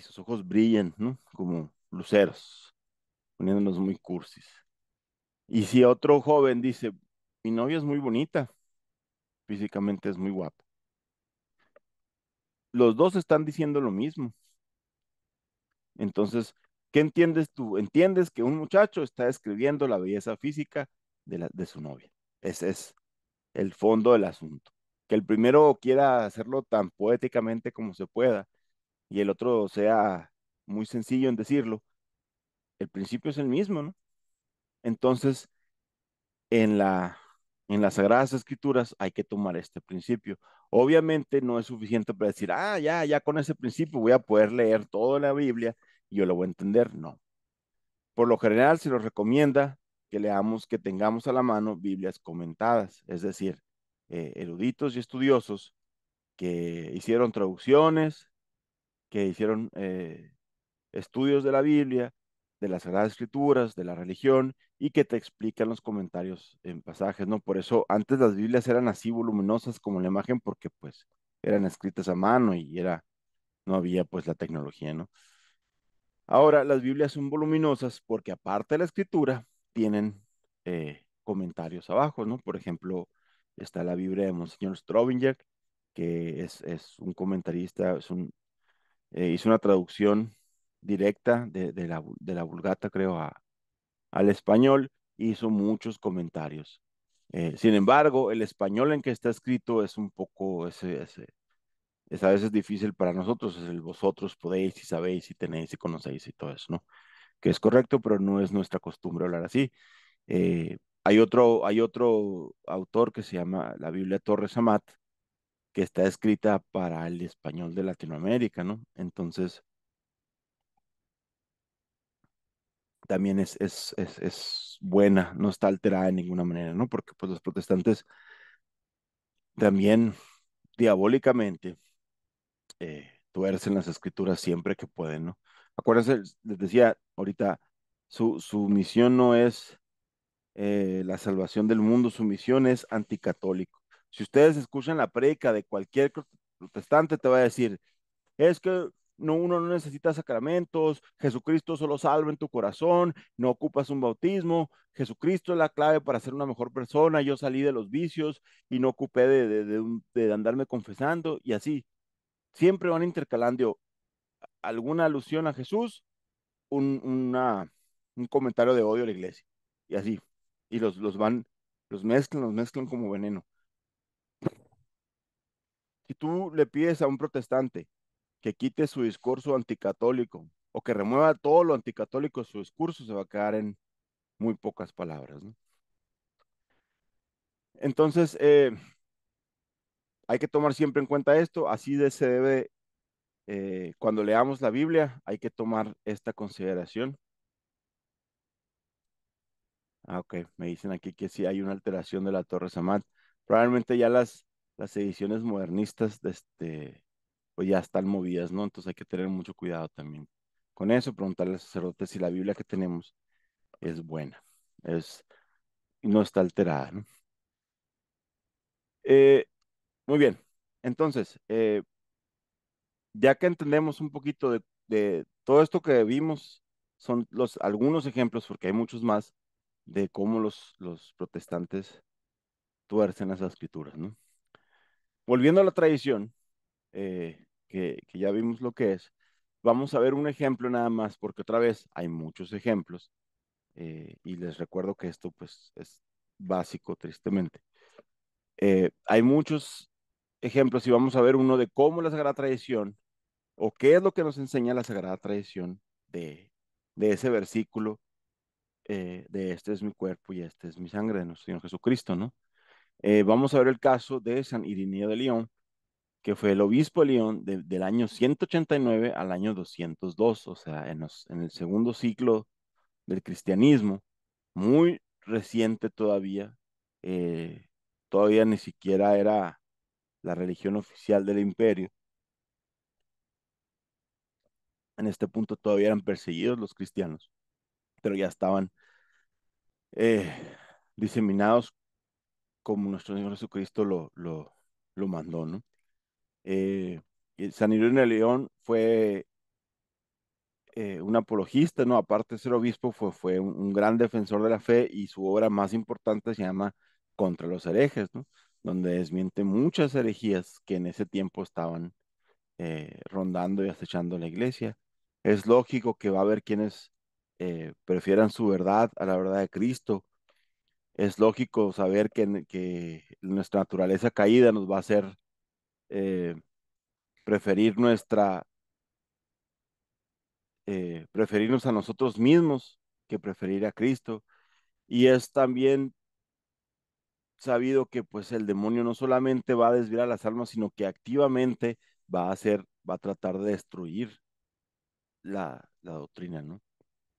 sus ojos brillan, ¿no? Como luceros, poniéndonos muy cursis. Y si otro joven dice, mi novia es muy bonita, físicamente es muy guapa, los dos están diciendo lo mismo. Entonces, ¿qué entiendes tú? Entiendes que un muchacho está describiendo la belleza física de su novia. Ese es el fondo del asunto. Que el primero quiera hacerlo tan poéticamente como se pueda y el otro sea muy sencillo en decirlo, el principio es el mismo, ¿no? Entonces, en en las Sagradas Escrituras hay que tomar este principio. Obviamente no es suficiente para decir, ya con ese principio voy a poder leer toda la Biblia y yo lo voy a entender. No. Por lo general se nos recomienda que leamos, que tengamos a la mano Biblias comentadas, es decir, eruditos y estudiosos que hicieron traducciones, que hicieron estudios de la Biblia, de las Sagradas Escrituras, de la religión, y que te explican los comentarios en pasajes, ¿no? Por eso antes las Biblias eran así voluminosas como la imagen, porque pues eran escritas a mano y no había pues la tecnología, ¿no? Ahora, las Biblias son voluminosas porque aparte de la escritura, tienen comentarios abajo, ¿no? Por ejemplo, está la Biblia de Monseñor Strobinger, que es un comentarista, hizo una traducción directa de la Vulgata, creo, al español, hizo muchos comentarios. Sin embargo, el español en que está escrito es un poco, es a veces difícil para nosotros, es el vosotros podéis y sabéis y tenéis y conocéis y todo eso, ¿no? Que es correcto, pero no es nuestra costumbre hablar así. Hay otro autor que se llama la Biblia Torres Amat, que está escrita para el español de Latinoamérica, ¿no? Entonces, también es buena, no está alterada de ninguna manera, ¿no? Porque pues los protestantes también diabólicamente tuercen las escrituras siempre que pueden, ¿no? Acuérdense, les decía ahorita, su misión no es la salvación del mundo, su misión es anticatólico. Si ustedes escuchan la prédica de cualquier protestante, te va a decir, es que no, uno no necesita sacramentos, Jesucristo solo salva en tu corazón, no ocupas un bautismo, Jesucristo es la clave para ser una mejor persona, yo salí de los vicios y no ocupé de andarme confesando y así. Siempre van intercalando alguna alusión a Jesús, un, una, un comentario de odio a la iglesia y así. Y los mezclan como veneno. Si tú le pides a un protestante que quite su discurso anticatólico o que remueva todo lo anticatólico de su discurso, se va a quedar en muy pocas palabras, ¿no? Entonces, hay que tomar siempre en cuenta esto, se debe, cuando leamos la Biblia, hay que tomar esta consideración. Ah, ok, me dicen aquí que sí hay una alteración de la Torre Samat. Probablemente ya las ediciones modernistas de pues ya están movidas, ¿no? Entonces hay que tener mucho cuidado también. Con eso, preguntarle al sacerdote si la Biblia que tenemos es buena, es, no está alterada, ¿no? Eh, muy bien, entonces, ya que entendemos un poquito de todo esto que vimos, son algunos ejemplos, porque hay muchos más, de cómo los protestantes tuercen las escrituras, ¿no? Volviendo a la tradición, que ya vimos lo que es, vamos a ver un ejemplo nada más, porque otra vez hay muchos ejemplos, y les recuerdo que esto pues es básico, tristemente. Hay muchos ejemplos y vamos a ver uno de cómo la Sagrada Tradición, o qué es lo que nos enseña la Sagrada Tradición de ese versículo, de este es mi cuerpo y este es mi sangre de nuestro Señor Jesucristo, ¿no? Vamos a ver el caso de San Irineo de León, que fue el obispo de León del año 189 al año 202, o sea, en el segundo siglo del cristianismo, muy reciente todavía, todavía ni siquiera era la religión oficial del imperio. En este punto todavía eran perseguidos los cristianos, pero ya estaban eh, diseminados como nuestro Señor Jesucristo lo mandó, ¿no? Eh, y San Ireneo de León fue un apologista, ¿no? Aparte de ser obispo, fue un gran defensor de la fe y su obra más importante se llama Contra los herejes, ¿no? Donde desmiente muchas herejías que en ese tiempo estaban rondando y acechando la iglesia. Es lógico que va a haber quienes prefieran su verdad a la verdad de Cristo. Es lógico saber que nuestra naturaleza caída nos va a hacer eh, preferir preferirnos a nosotros mismos que preferir a Cristo. Y es también sabido que pues el demonio no solamente va a desviar a las almas, sino que activamente va a tratar de destruir la doctrina, ¿no?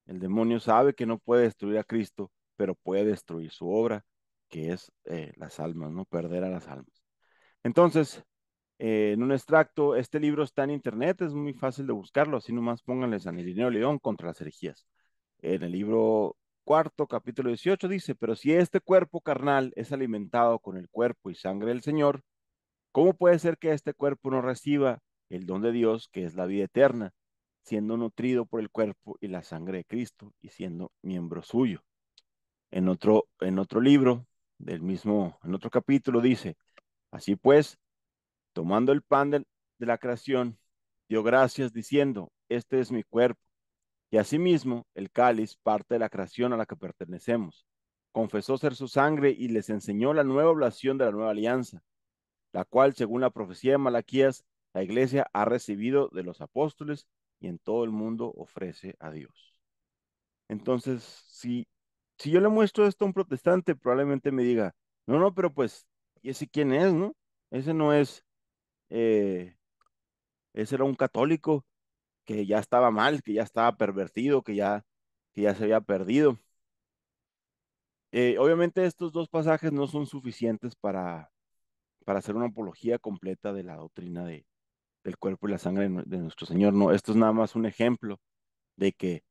El demonio sabe que no puede destruir a Cristo, pero puede destruir su obra, que es las almas, ¿no? Perder a las almas. Entonces, en un extracto, este libro está en internet, es muy fácil de buscarlo, así nomás pónganle San Irineo de León contra las herejías. En el libro cuarto, capítulo 18 dice, pero si este cuerpo carnal es alimentado con el cuerpo y sangre del Señor, ¿cómo puede ser que este cuerpo no reciba el don de Dios, que es la vida eterna, siendo nutrido por el cuerpo y la sangre de Cristo y siendo miembro suyo? En otro libro en otro capítulo dice, así pues, tomando el pan de la creación, dio gracias diciendo, este es mi cuerpo. Y asimismo, el cáliz, parte de la creación a la que pertenecemos. Confesó ser su sangre y les enseñó la nueva oblación de la nueva alianza, la cual, según la profecía de Malaquías, la iglesia ha recibido de los apóstoles y en todo el mundo ofrece a Dios. Entonces, si yo le muestro esto a un protestante, probablemente me diga, no, no, pero pues, ¿y ese quién es, no? Ese no es, eh, ese era un católico que ya estaba mal, que ya estaba pervertido, que ya se había perdido. Obviamente estos dos pasajes no son suficientes para hacer una apología completa de la doctrina del cuerpo y la sangre de nuestro Señor. No, esto es nada más un ejemplo de que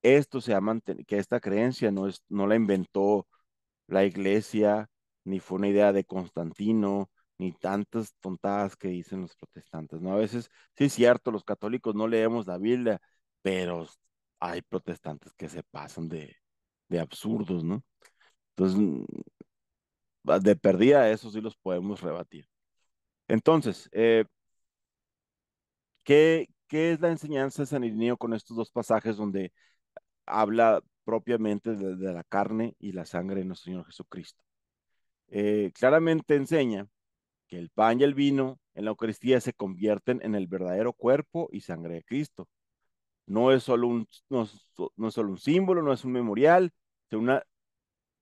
que esta creencia no la inventó la iglesia, ni fue una idea de Constantino, ni tantas tontadas que dicen los protestantes, ¿no? A veces, sí es cierto, los católicos no leemos la Biblia, pero hay protestantes que se pasan de absurdos, ¿no? Entonces, de perdida, eso sí los podemos rebatir. Entonces, ¿qué es la enseñanza de San Irineo con estos dos pasajes donde habla propiamente de la carne y la sangre de nuestro Señor Jesucristo? Claramente enseña que el pan y el vino en la Eucaristía se convierten en el verdadero cuerpo y sangre de Cristo. No es solo un símbolo, no es un memorial,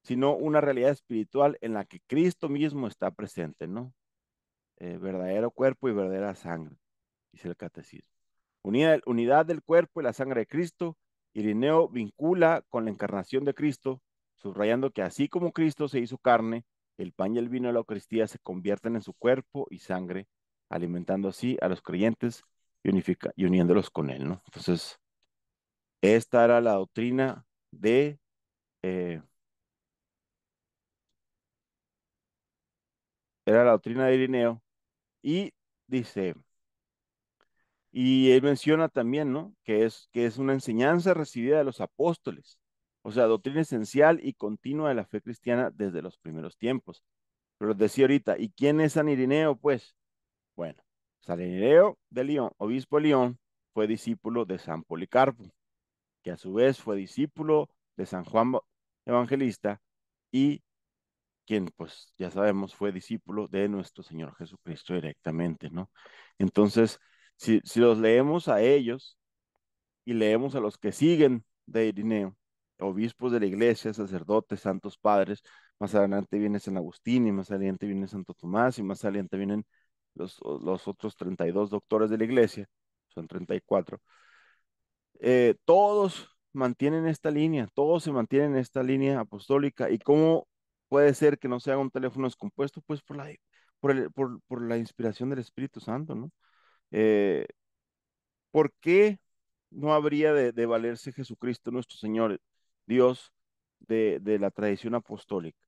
sino una realidad espiritual en la que Cristo mismo está presente, ¿no? Verdadero cuerpo y verdadera sangre, dice el catecismo. Unidad del cuerpo y la sangre de Cristo, Irineo vincula con la encarnación de Cristo, subrayando que así como Cristo se hizo carne, el pan y el vino de la Eucaristía se convierten en su cuerpo y sangre, alimentando así a los creyentes y uniéndolos con él, ¿no? Entonces, esta era la doctrina eh, de Irineo, y dice, y él menciona también, ¿no? Que es una enseñanza recibida de los apóstoles, o sea, doctrina esencial y continua de la fe cristiana desde los primeros tiempos. Pero decía ahorita, ¿y quién es San Irineo? Pues, bueno, San Irineo de León, obispo de León, fue discípulo de San Policarpo, que a su vez fue discípulo de San Juan Evangelista, y quien, pues, ya sabemos, fue discípulo de nuestro Señor Jesucristo directamente, ¿no? Entonces, si los leemos a ellos, y leemos a los que siguen de Irineo, obispos de la iglesia, sacerdotes, santos padres, más adelante viene San Agustín, y más adelante viene Santo Tomás, y más adelante vienen los otros 32 doctores de la iglesia, son 34. Todos mantienen esta línea, todos se mantienen en esta línea apostólica. ¿Y cómo puede ser que no se haga un teléfono descompuesto? Pues por la inspiración del Espíritu Santo, ¿no? Eh, ¿Por qué no habría de valerse Jesucristo nuestro Señor, Dios, de la tradición apostólica?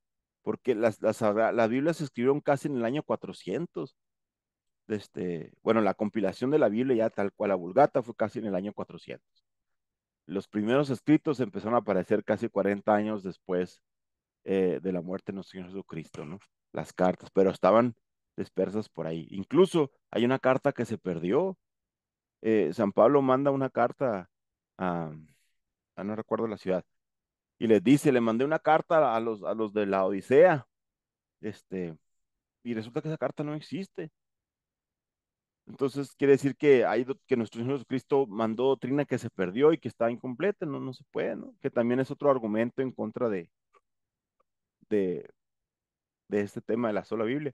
Porque la Biblia se escribió casi en el año 400. Bueno, la compilación de la Biblia ya tal cual, la Vulgata, fue casi en el año 400. Los primeros escritos empezaron a aparecer casi 40 años después de la muerte de nuestro Señor Jesucristo, ¿no? Las cartas, pero estaban dispersas por ahí. Incluso hay una carta que se perdió. San Pablo manda una carta a, no recuerdo la ciudad, y les dice, le mandé una carta a los de la Odisea, este, y resulta que esa carta no existe. Entonces quiere decir que nuestro Señor Jesucristo mandó doctrina que se perdió y que está incompleta, no se puede, ¿no? Que también es otro argumento en contra de, de este tema de la sola Biblia.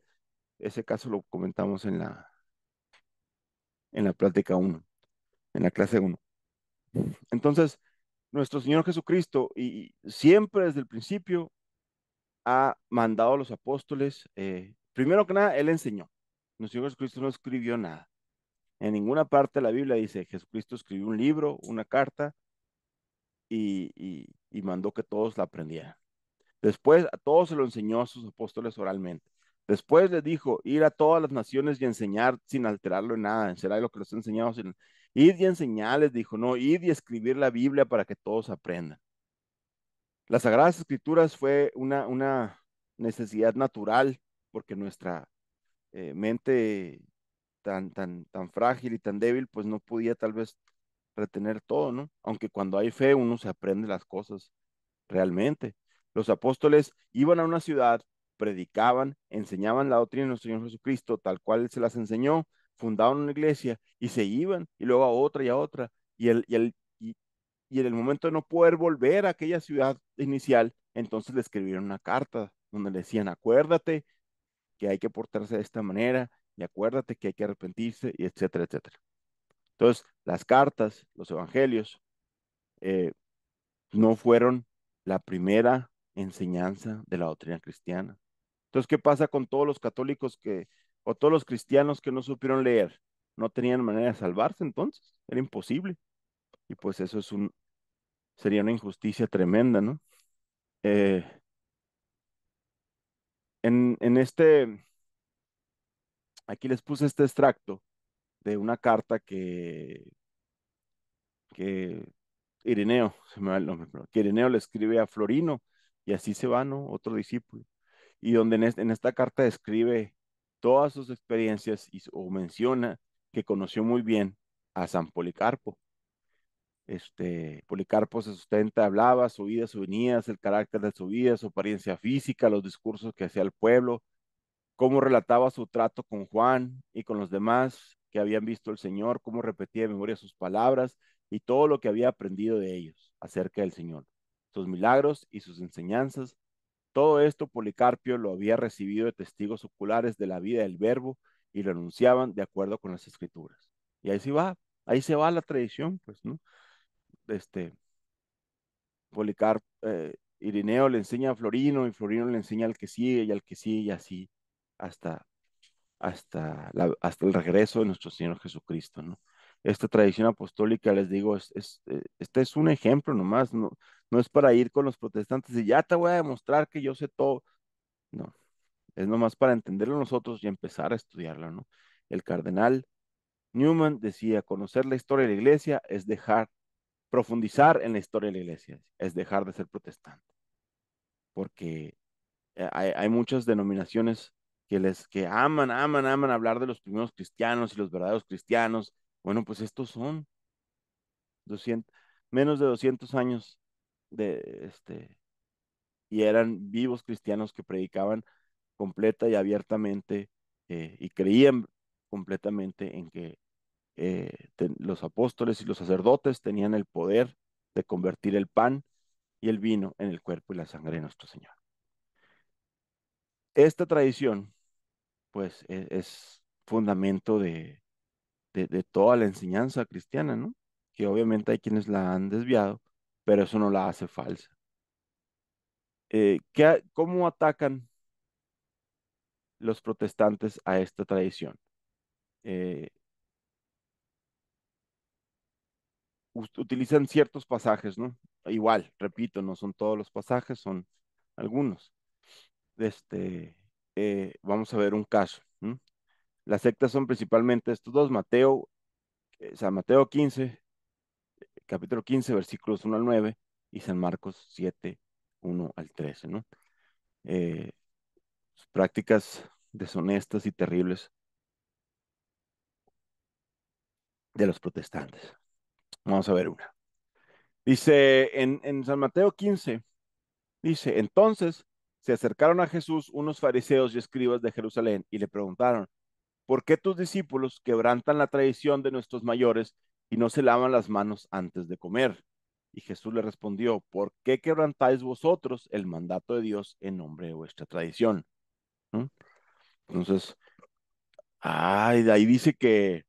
Ese caso lo comentamos en la plática uno, en la clase uno. Entonces, nuestro Señor Jesucristo, y siempre desde el principio, ha mandado a los apóstoles. Primero que nada, Él enseñó. Nuestro Señor Jesucristo no escribió nada. En ninguna parte de la Biblia dice Jesucristo escribió un libro, una carta, y mandó que todos la aprendieran. Después a todos se lo enseñó a sus apóstoles oralmente. Después les dijo, ir a todas las naciones y enseñar sin alterarlo en nada. Será lo que les he enseñado. Id y enseñarles, dijo, no, id y escribir la Biblia para que todos aprendan. Las Sagradas Escrituras fue una necesidad natural, porque nuestra mente tan frágil y tan débil, pues no podía tal vez retener todo, ¿no? Aunque cuando hay fe uno se aprende las cosas realmente. Los apóstoles iban a una ciudad, predicaban, enseñaban la doctrina de nuestro Señor Jesucristo, tal cual Él se las enseñó, fundaban una iglesia y se iban, y luego a otra y a otra. Y en el momento de no poder volver a aquella ciudad inicial, entonces le escribieron una carta donde le decían, acuérdate que hay que portarse de esta manera, y acuérdate que hay que arrepentirse, y etcétera, etcétera. Entonces, las cartas, los evangelios, eh, no fueron la primera enseñanza de la doctrina cristiana. Entonces, ¿qué pasa con todos los católicos o todos los cristianos que no supieron leer? No tenían manera de salvarse entonces, era imposible. Y pues eso sería una injusticia tremenda, ¿no? Eh, en este Aquí les puse este extracto de una carta que Ireneo, se me va el nombre, pero que Ireneo le escribe a Florino y así se va, ¿no? Otro discípulo. Y donde en esta carta describe todas sus experiencias o menciona que conoció muy bien a San Policarpo. Policarpo se sustenta, hablaba, su vida, su venías, el carácter de su vida, su apariencia física, los discursos que hacía al pueblo, cómo relataba su trato con Juan y con los demás que habían visto al Señor, cómo repetía de memoria sus palabras y todo lo que había aprendido de ellos acerca del Señor, sus milagros y sus enseñanzas. Todo esto Policarpio lo había recibido de testigos oculares de la vida del Verbo y lo anunciaban de acuerdo con las Escrituras. Y ahí se va la tradición, pues, ¿no? Este, Irineo le enseña a Florino y Florino le enseña al que sigue y al que sigue y así hasta, hasta el regreso de nuestro Señor Jesucristo, ¿no? Esta tradición apostólica, les digo, este es un ejemplo nomás, no, no es para ir con los protestantes y ya te voy a demostrar que yo sé todo, no, es nomás para entenderlo nosotros y empezar a estudiarlo, ¿no? El cardenal Newman decía, conocer la historia de la iglesia es profundizar en la historia de la iglesia, es dejar de ser protestante, porque hay muchas denominaciones que aman hablar de los primeros cristianos y los verdaderos cristianos. Bueno, pues estos son 200, menos de 200 años y eran vivos cristianos que predicaban completa y abiertamente y creían completamente en que los apóstoles y los sacerdotes tenían el poder de convertir el pan y el vino en el cuerpo y la sangre de nuestro Señor. Esta tradición, pues, es fundamento de toda la enseñanza cristiana, ¿no? Que obviamente hay quienes la han desviado, pero eso no la hace falsa. ¿Cómo atacan los protestantes a esta tradición? Eh, Utilizan ciertos pasajes, ¿no? Igual, repito, no son todos los pasajes, son algunos. Este, Vamos a ver un caso. ¿No? Las sectas son principalmente estos dos, San Mateo 15, capítulo 15, versículos 1 al 9, y San Marcos 7, 1 al 13, ¿no? Eh, Prácticas deshonestas y terribles de los protestantes. Vamos a ver una. Dice en San Mateo 15, dice, entonces se acercaron a Jesús unos fariseos y escribas de Jerusalén y le preguntaron, ¿por qué tus discípulos quebrantan la tradición de nuestros mayores y no se lavan las manos antes de comer? Y Jesús le respondió, ¿por qué quebrantáis vosotros el mandato de Dios en nombre de vuestra tradición? ¿No? Entonces, de ahí dice que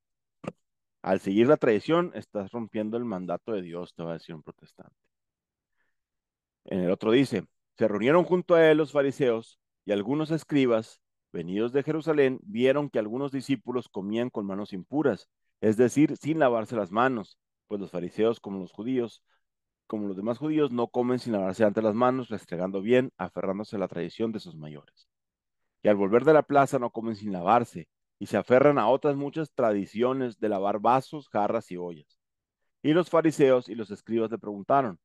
al seguir la tradición estás rompiendo el mandato de Dios, te va a decir un protestante. En el otro dice, se reunieron junto a él los fariseos y algunos escribas, venidos de Jerusalén, vieron que algunos discípulos comían con manos impuras, es decir, sin lavarse las manos, pues los fariseos, como los demás judíos, no comen sin lavarse antes las manos, restregando bien, aferrándose a la tradición de sus mayores. Y al volver de la plaza no comen sin lavarse, y se aferran a otras muchas tradiciones de lavar vasos, jarras y ollas. Y los fariseos y los escribas le preguntaron,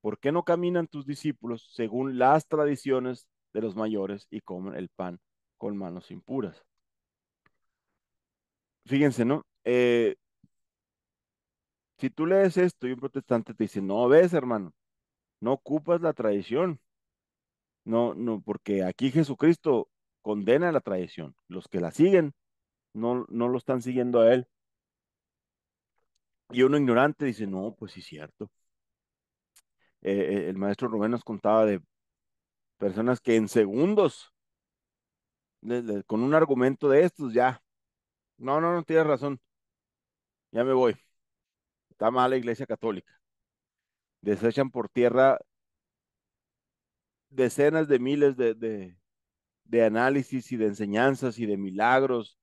¿por qué no caminan tus discípulos según las tradiciones de los mayores y comen el pan con manos impuras? Fíjense, ¿no? Si tú lees esto y un protestante te dice, no ves, hermano, no ocupas la tradición, no, no, porque aquí Jesucristo condena la tradición. Los que la siguen no lo están siguiendo a él. Y uno ignorante dice, no, pues sí, cierto. El maestro Rubén nos contaba de personas que en segundos, con un argumento de estos, ya, no, tienes razón, ya me voy. Está mal la Iglesia Católica. Desechan por tierra decenas de miles de análisis y de enseñanzas y de milagros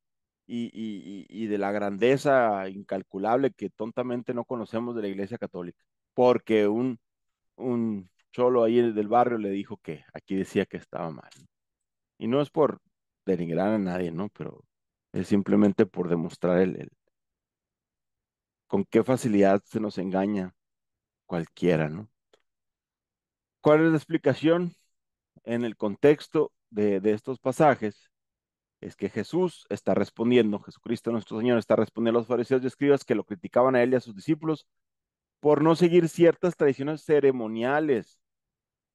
y de la grandeza incalculable que tontamente no conocemos de la Iglesia Católica. Porque un cholo ahí del barrio le dijo que aquí decía que estaba mal. ¿No? Y no es por denigrar a nadie, ¿no? Pero Es simplemente por demostrar con qué facilidad se nos engaña cualquiera, ¿no? ¿Cuál es la explicación en el contexto de estos pasajes? Es que Jesús está respondiendo, Jesucristo nuestro Señor está respondiendo a los fariseos y escribas que lo criticaban a él y a sus discípulos por no seguir ciertas tradiciones ceremoniales,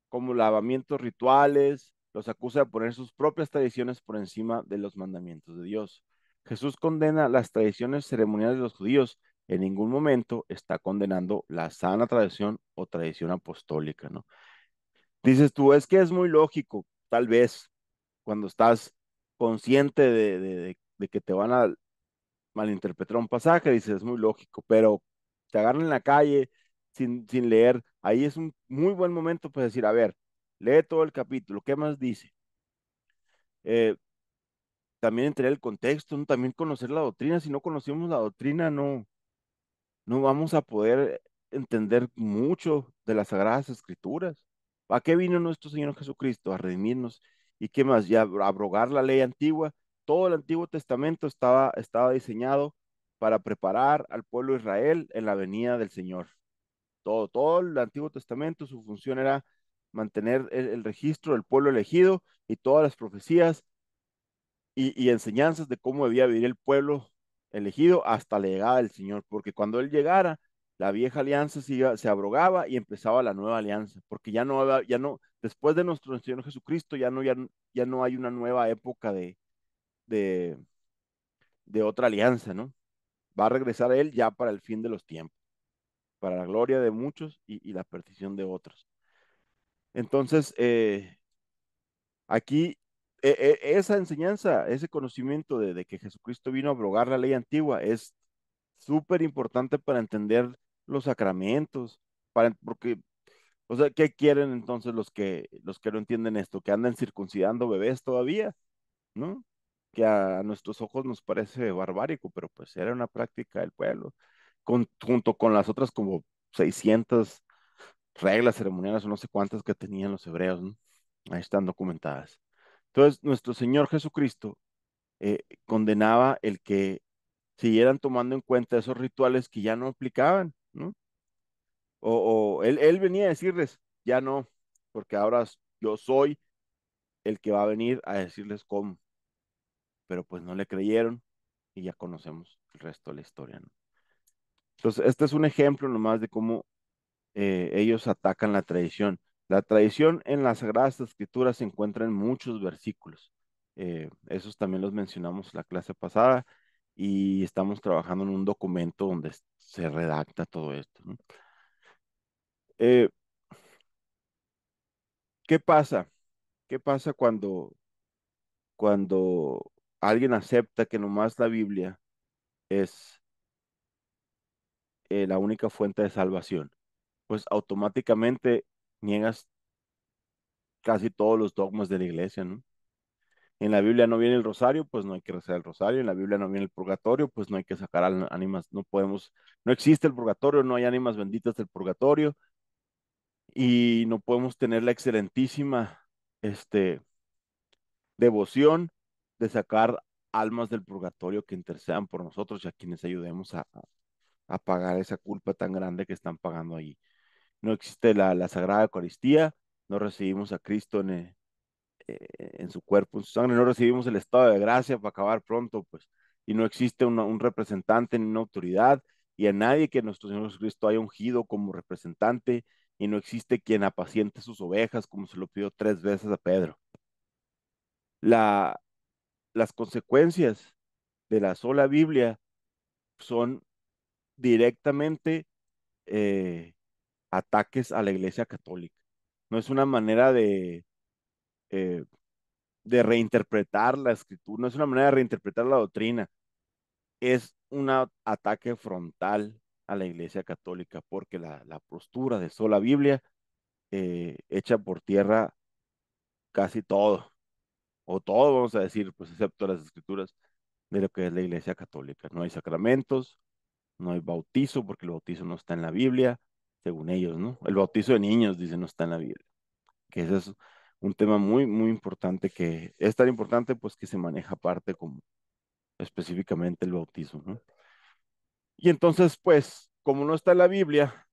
como lavamientos rituales, los acusa de poner sus propias tradiciones por encima de los mandamientos de Dios. Jesús condena las tradiciones ceremoniales de los judíos, en ningún momento está condenando la sana tradición o tradición apostólica, ¿no? Dices tú, es que es muy lógico, tal vez, cuando estás consciente de que te van a malinterpretar un pasaje, dices, es muy lógico, pero te agarran en la calle sin leer, ahí es un muy buen momento para decir, a ver, lee todo el capítulo, ¿qué más dice? Eh, También entender el contexto, ¿no? También conocer la doctrina, si no conocemos la doctrina, no vamos a poder entender mucho de las Sagradas Escrituras. ¿A qué vino nuestro Señor Jesucristo? A redimirnos. ¿Y qué más? Ya abrogar la ley antigua. Todo el Antiguo Testamento estaba diseñado para preparar al pueblo de Israel en la venida del Señor. Todo el Antiguo Testamento, su función era mantener el registro del pueblo elegido y todas las profecías y enseñanzas de cómo debía vivir el pueblo elegido hasta la llegada del Señor, porque cuando Él llegara, la vieja alianza se abrogaba y empezaba la nueva alianza, porque ya no, después de nuestro Señor Jesucristo, ya no hay una nueva época de, de otra alianza, ¿no? Va a regresar Él ya para el fin de los tiempos, para la gloria de muchos y la perdición de otros. Entonces, aquí, esa enseñanza, ese conocimiento de que Jesucristo vino a abrogar la ley antigua es súper importante para entender los sacramentos, porque, o sea, ¿qué quieren entonces los que no entienden esto? Que andan circuncidando bebés todavía, ¿no? Que a nuestros ojos nos parece barbárico, pero pues era una práctica del pueblo, junto con las otras como 600 reglas ceremoniales o no sé cuántas que tenían los hebreos, ¿no? Ahí están documentadas. Entonces, nuestro Señor Jesucristo condenaba el que siguieran tomando en cuenta esos rituales que ya no aplicaban, ¿no? O él venía a decirles, ya no, porque ahora yo soy el que va a venir a decirles cómo, pero pues no le creyeron y ya conocemos el resto de la historia, ¿no? Entonces, este es un ejemplo nomás de cómo ellos atacan la tradición. La tradición en las Sagradas Escrituras se encuentra en muchos versículos. Esos también los mencionamos la clase pasada y estamos trabajando en un documento donde se redacta todo esto, ¿no? Eh, ¿Qué pasa? ¿Qué pasa cuando alguien acepta que nomás la Biblia es la única fuente de salvación? Pues automáticamente niegas casi todos los dogmas de la iglesia, ¿no? En la Biblia no viene el rosario, pues no hay que rezar el rosario. En la Biblia no viene el purgatorio, pues no hay que sacar ánimas, no podemos, no existe el purgatorio, no hay ánimas benditas del purgatorio y no podemos tener la excelentísima, este, devoción de sacar almas del purgatorio que intercedan por nosotros y a quienes ayudemos a pagar esa culpa tan grande que están pagando ahí. No existe la Sagrada Eucaristía, no recibimos a Cristo en su cuerpo, en su sangre, no recibimos el estado de gracia para acabar pronto, pues, y no existe un representante ni una autoridad, y a nadie que nuestro Señor Jesucristo haya ungido como representante, y no existe quien apaciente sus ovejas, como se lo pidió 3 veces a Pedro. La, las consecuencias de la sola Biblia son directamente eh, ataques a la Iglesia Católica. No es una manera eh, de reinterpretar la escritura, no es una manera de reinterpretar la doctrina, es un ataque frontal a la Iglesia Católica, porque la postura de sola Biblia echa por tierra casi todo, o todo, vamos a decir, pues excepto las escrituras de lo que es la Iglesia Católica. No hay sacramentos, no hay bautizo, porque el bautizo no está en la Biblia, según ellos, ¿no? El bautizo de niños, dice, no está en la Biblia, que ese es un tema muy, muy importante, que es tan importante, pues, que se maneja aparte como específicamente el bautismo, ¿no? Y entonces, pues, como no está en la Biblia,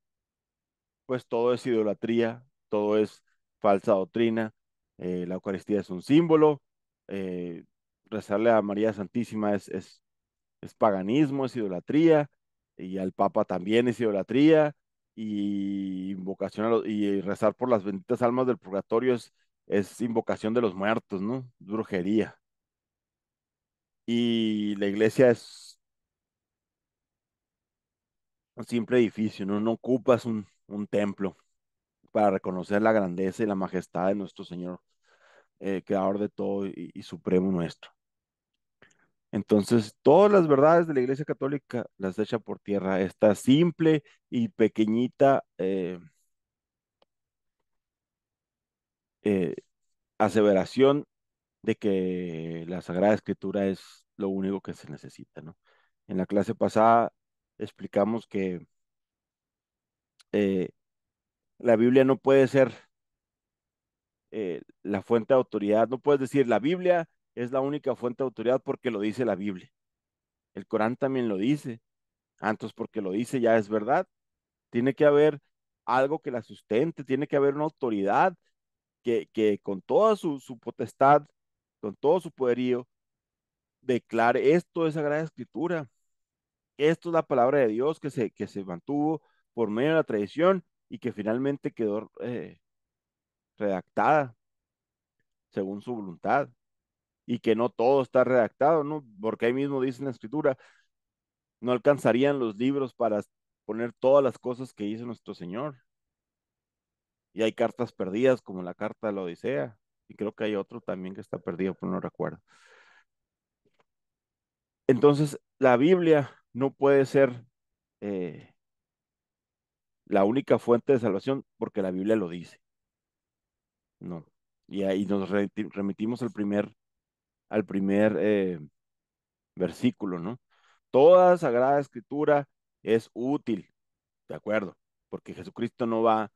pues todo es idolatría, todo es falsa doctrina, la Eucaristía es un símbolo, eh, rezarle a María Santísima es paganismo, es idolatría, y al Papa también es idolatría, y invocación y rezar por las benditas almas del purgatorio es invocación de los muertos, ¿no? Brujería. Y la iglesia es un simple edificio, ¿no? No ocupas un templo para reconocer la grandeza y la majestad de nuestro Señor, creador de todo y supremo nuestro. Entonces, todas las verdades de la Iglesia Católica las echa por tierra. Esta simple y pequeñita eh, aseveración de que la Sagrada Escritura es lo único que se necesita, ¿no? En la clase pasada explicamos que eh, la Biblia no puede ser la fuente de autoridad. No puedes decir la Biblia es la única fuente de autoridad porque lo dice la Biblia. El Corán también lo dice. Entonces, porque lo dice ya es verdad. Tiene que haber algo que la sustente, tiene que haber una autoridad que con toda su potestad, con todo su poderío, declare esto es Sagrada Escritura. Esto es la palabra de Dios que se mantuvo por medio de la tradición y que finalmente quedó redactada según su voluntad. Y que no todo está redactado, ¿no? Porque ahí mismo dice en la escritura, no alcanzarían los libros para poner todas las cosas que hizo nuestro Señor. Y hay cartas perdidas, como la carta de la Odisea, y creo que hay otro también que está perdido, pero no recuerdo. Entonces, la Biblia no puede ser eh, la única fuente de salvación porque la Biblia lo dice, no. Y ahí nos remitimos al primer versículo, ¿no? Toda Sagrada Escritura es útil. De acuerdo, porque Jesucristo no va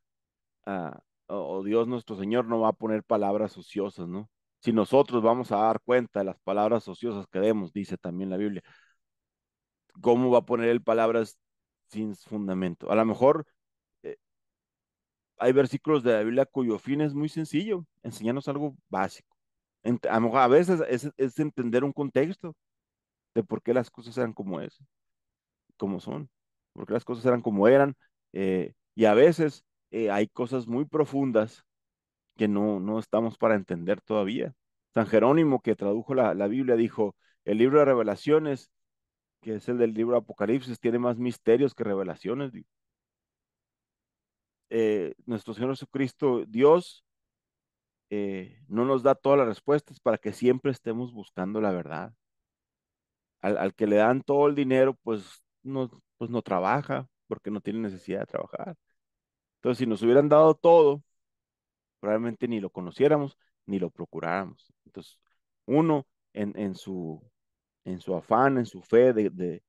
a, o Dios nuestro Señor no va a poner palabras ociosas, ¿no? Si nosotros vamos a dar cuenta de las palabras ociosas que demos, dice también la Biblia, ¿cómo va a poner él palabras sin fundamento? A lo mejor eh, hay versículos de la Biblia cuyo fin es muy sencillo, enseñarnos algo básico. A lo mejor a veces es entender un contexto de por qué las cosas eran como son, por qué las cosas eran como eran, y a veces hay cosas muy profundas que no estamos para entender todavía. San Jerónimo, que tradujo la Biblia, dijo, el libro de revelaciones, que es el del libro de Apocalipsis, tiene más misterios que revelaciones. Nuestro Señor Jesucristo, Dios, no nos da todas las respuestas para que siempre estemos buscando la verdad. Al que le dan todo el dinero, pues no trabaja, porque no tiene necesidad de trabajar. Entonces, si nos hubieran dado todo, probablemente ni lo conociéramos ni lo procuráramos. Entonces, uno en su afán, en su fe de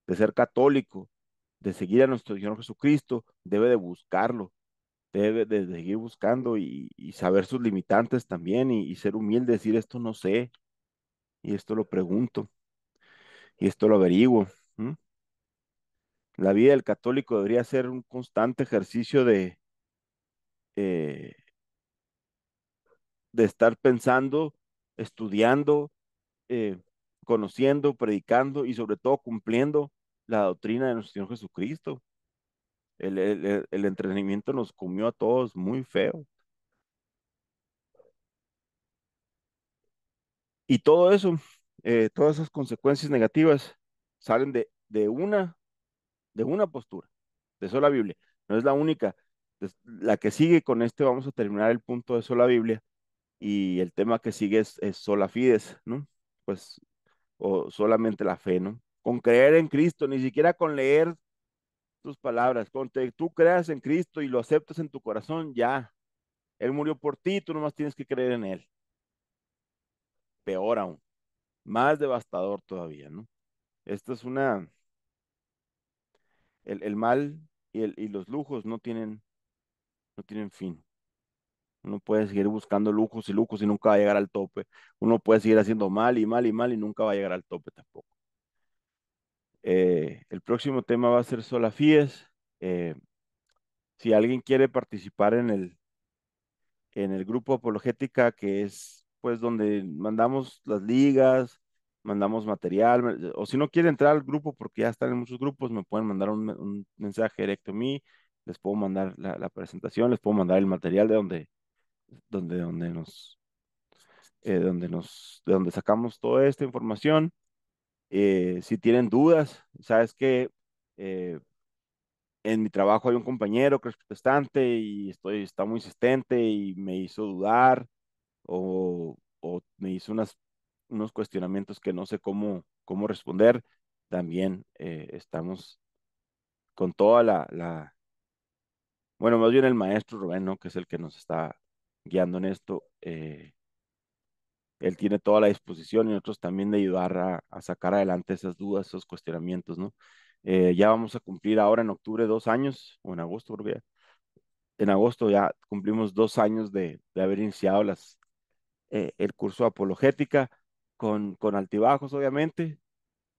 ser católico, de seguir a nuestro Señor Jesucristo, debe de buscarlo, debe de seguir buscando y saber sus limitantes también y ser humilde, decir esto no sé y esto lo pregunto y esto lo averiguo. ¿M? La vida del católico debería ser un constante ejercicio eh, de estar pensando, estudiando, eh, conociendo, predicando y sobre todo cumpliendo la doctrina de nuestro Señor Jesucristo. El entretenimiento nos comió a todos muy feo. Y todo eso, todas esas consecuencias negativas salen de una postura, de sola Biblia. No es la única. La que sigue con este, vamos a terminar el punto de sola Biblia y el tema que sigue es sola fides, ¿no? Pues, o solamente la fe, ¿no? Con creer en Cristo, ni siquiera con leer tus palabras, con que tú creas en Cristo y lo aceptas en tu corazón, ya, Él murió por ti, tú nomás tienes que creer en Él. Peor aún, más devastador todavía, ¿no? Esto es el mal y los lujos no tienen fin. Uno puede seguir buscando lujos y lujos y nunca va a llegar al tope. Uno puede seguir haciendo mal y mal y mal y nunca va a llegar al tope tampoco. El próximo tema va a ser sola fides. Eh, si alguien quiere participar en el grupo Apologética, que es pues donde mandamos las ligas, mandamos material, o si no quiere entrar al grupo porque ya están en muchos grupos, me pueden mandar un mensaje directo a mí, les puedo mandar la presentación, les puedo mandar el material donde de donde sacamos toda esta información. Si tienen dudas, sabes que en mi trabajo hay un compañero que es protestante y está muy insistente y me hizo dudar o me hizo unos cuestionamientos que no sé cómo responder. También estamos con toda bueno, más bien el maestro Rubén, ¿no? Que es el que nos está guiando en esto. Él tiene toda la disposición y nosotros también de ayudar a sacar adelante esas dudas, esos cuestionamientos, ¿no? Ya vamos a cumplir ahora en octubre 2 años, o en agosto, creo que ya. En agosto ya cumplimos 2 años de haber iniciado el curso de apologética con altibajos, obviamente,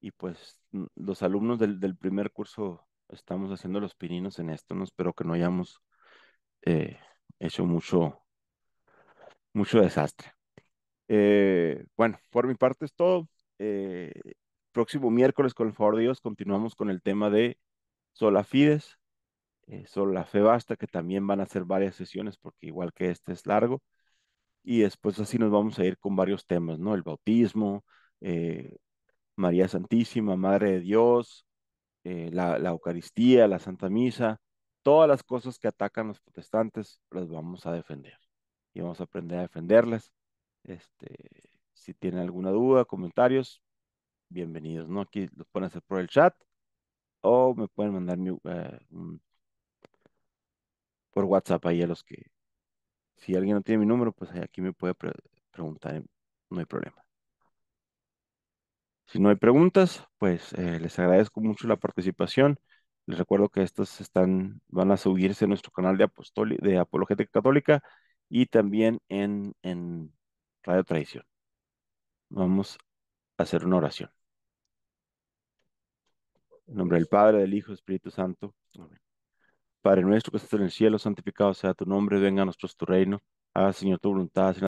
y pues los alumnos del primer curso estamos haciendo los pininos en esto, ¿no? Espero que no hayamos eh, hecho mucho desastre. Bueno, por mi parte es todo. Eh, Próximo miércoles, con el favor de Dios, continuamos con el tema de sola fides, sola fe basta, que también van a ser varias sesiones porque igual que este es largo. Y después así nos vamos a ir con varios temas, ¿no? El bautismo, eh, María Santísima, Madre de Dios, la Eucaristía, la Santa Misa, todas las cosas que atacan los protestantes, las vamos a defender. Y vamos a aprender a defenderlas. Si tienen alguna duda, comentarios, bienvenidos, ¿no? Aquí los pueden hacer por el chat o me pueden mandar por WhatsApp ahí a los que, si alguien no tiene mi número, pues ahí aquí me puede preguntar, no hay problema. Si no hay preguntas, pues les agradezco mucho la participación. Les recuerdo que estos van a subirse a nuestro canal de Apologética Católica y también en Radio Tradición. Vamos a hacer una oración. En nombre del Padre, del Hijo y del Espíritu Santo. Amén. Padre nuestro que estás en el cielo, santificado sea tu nombre, venga a nosotros tu reino. Haga, Señor, tu voluntad,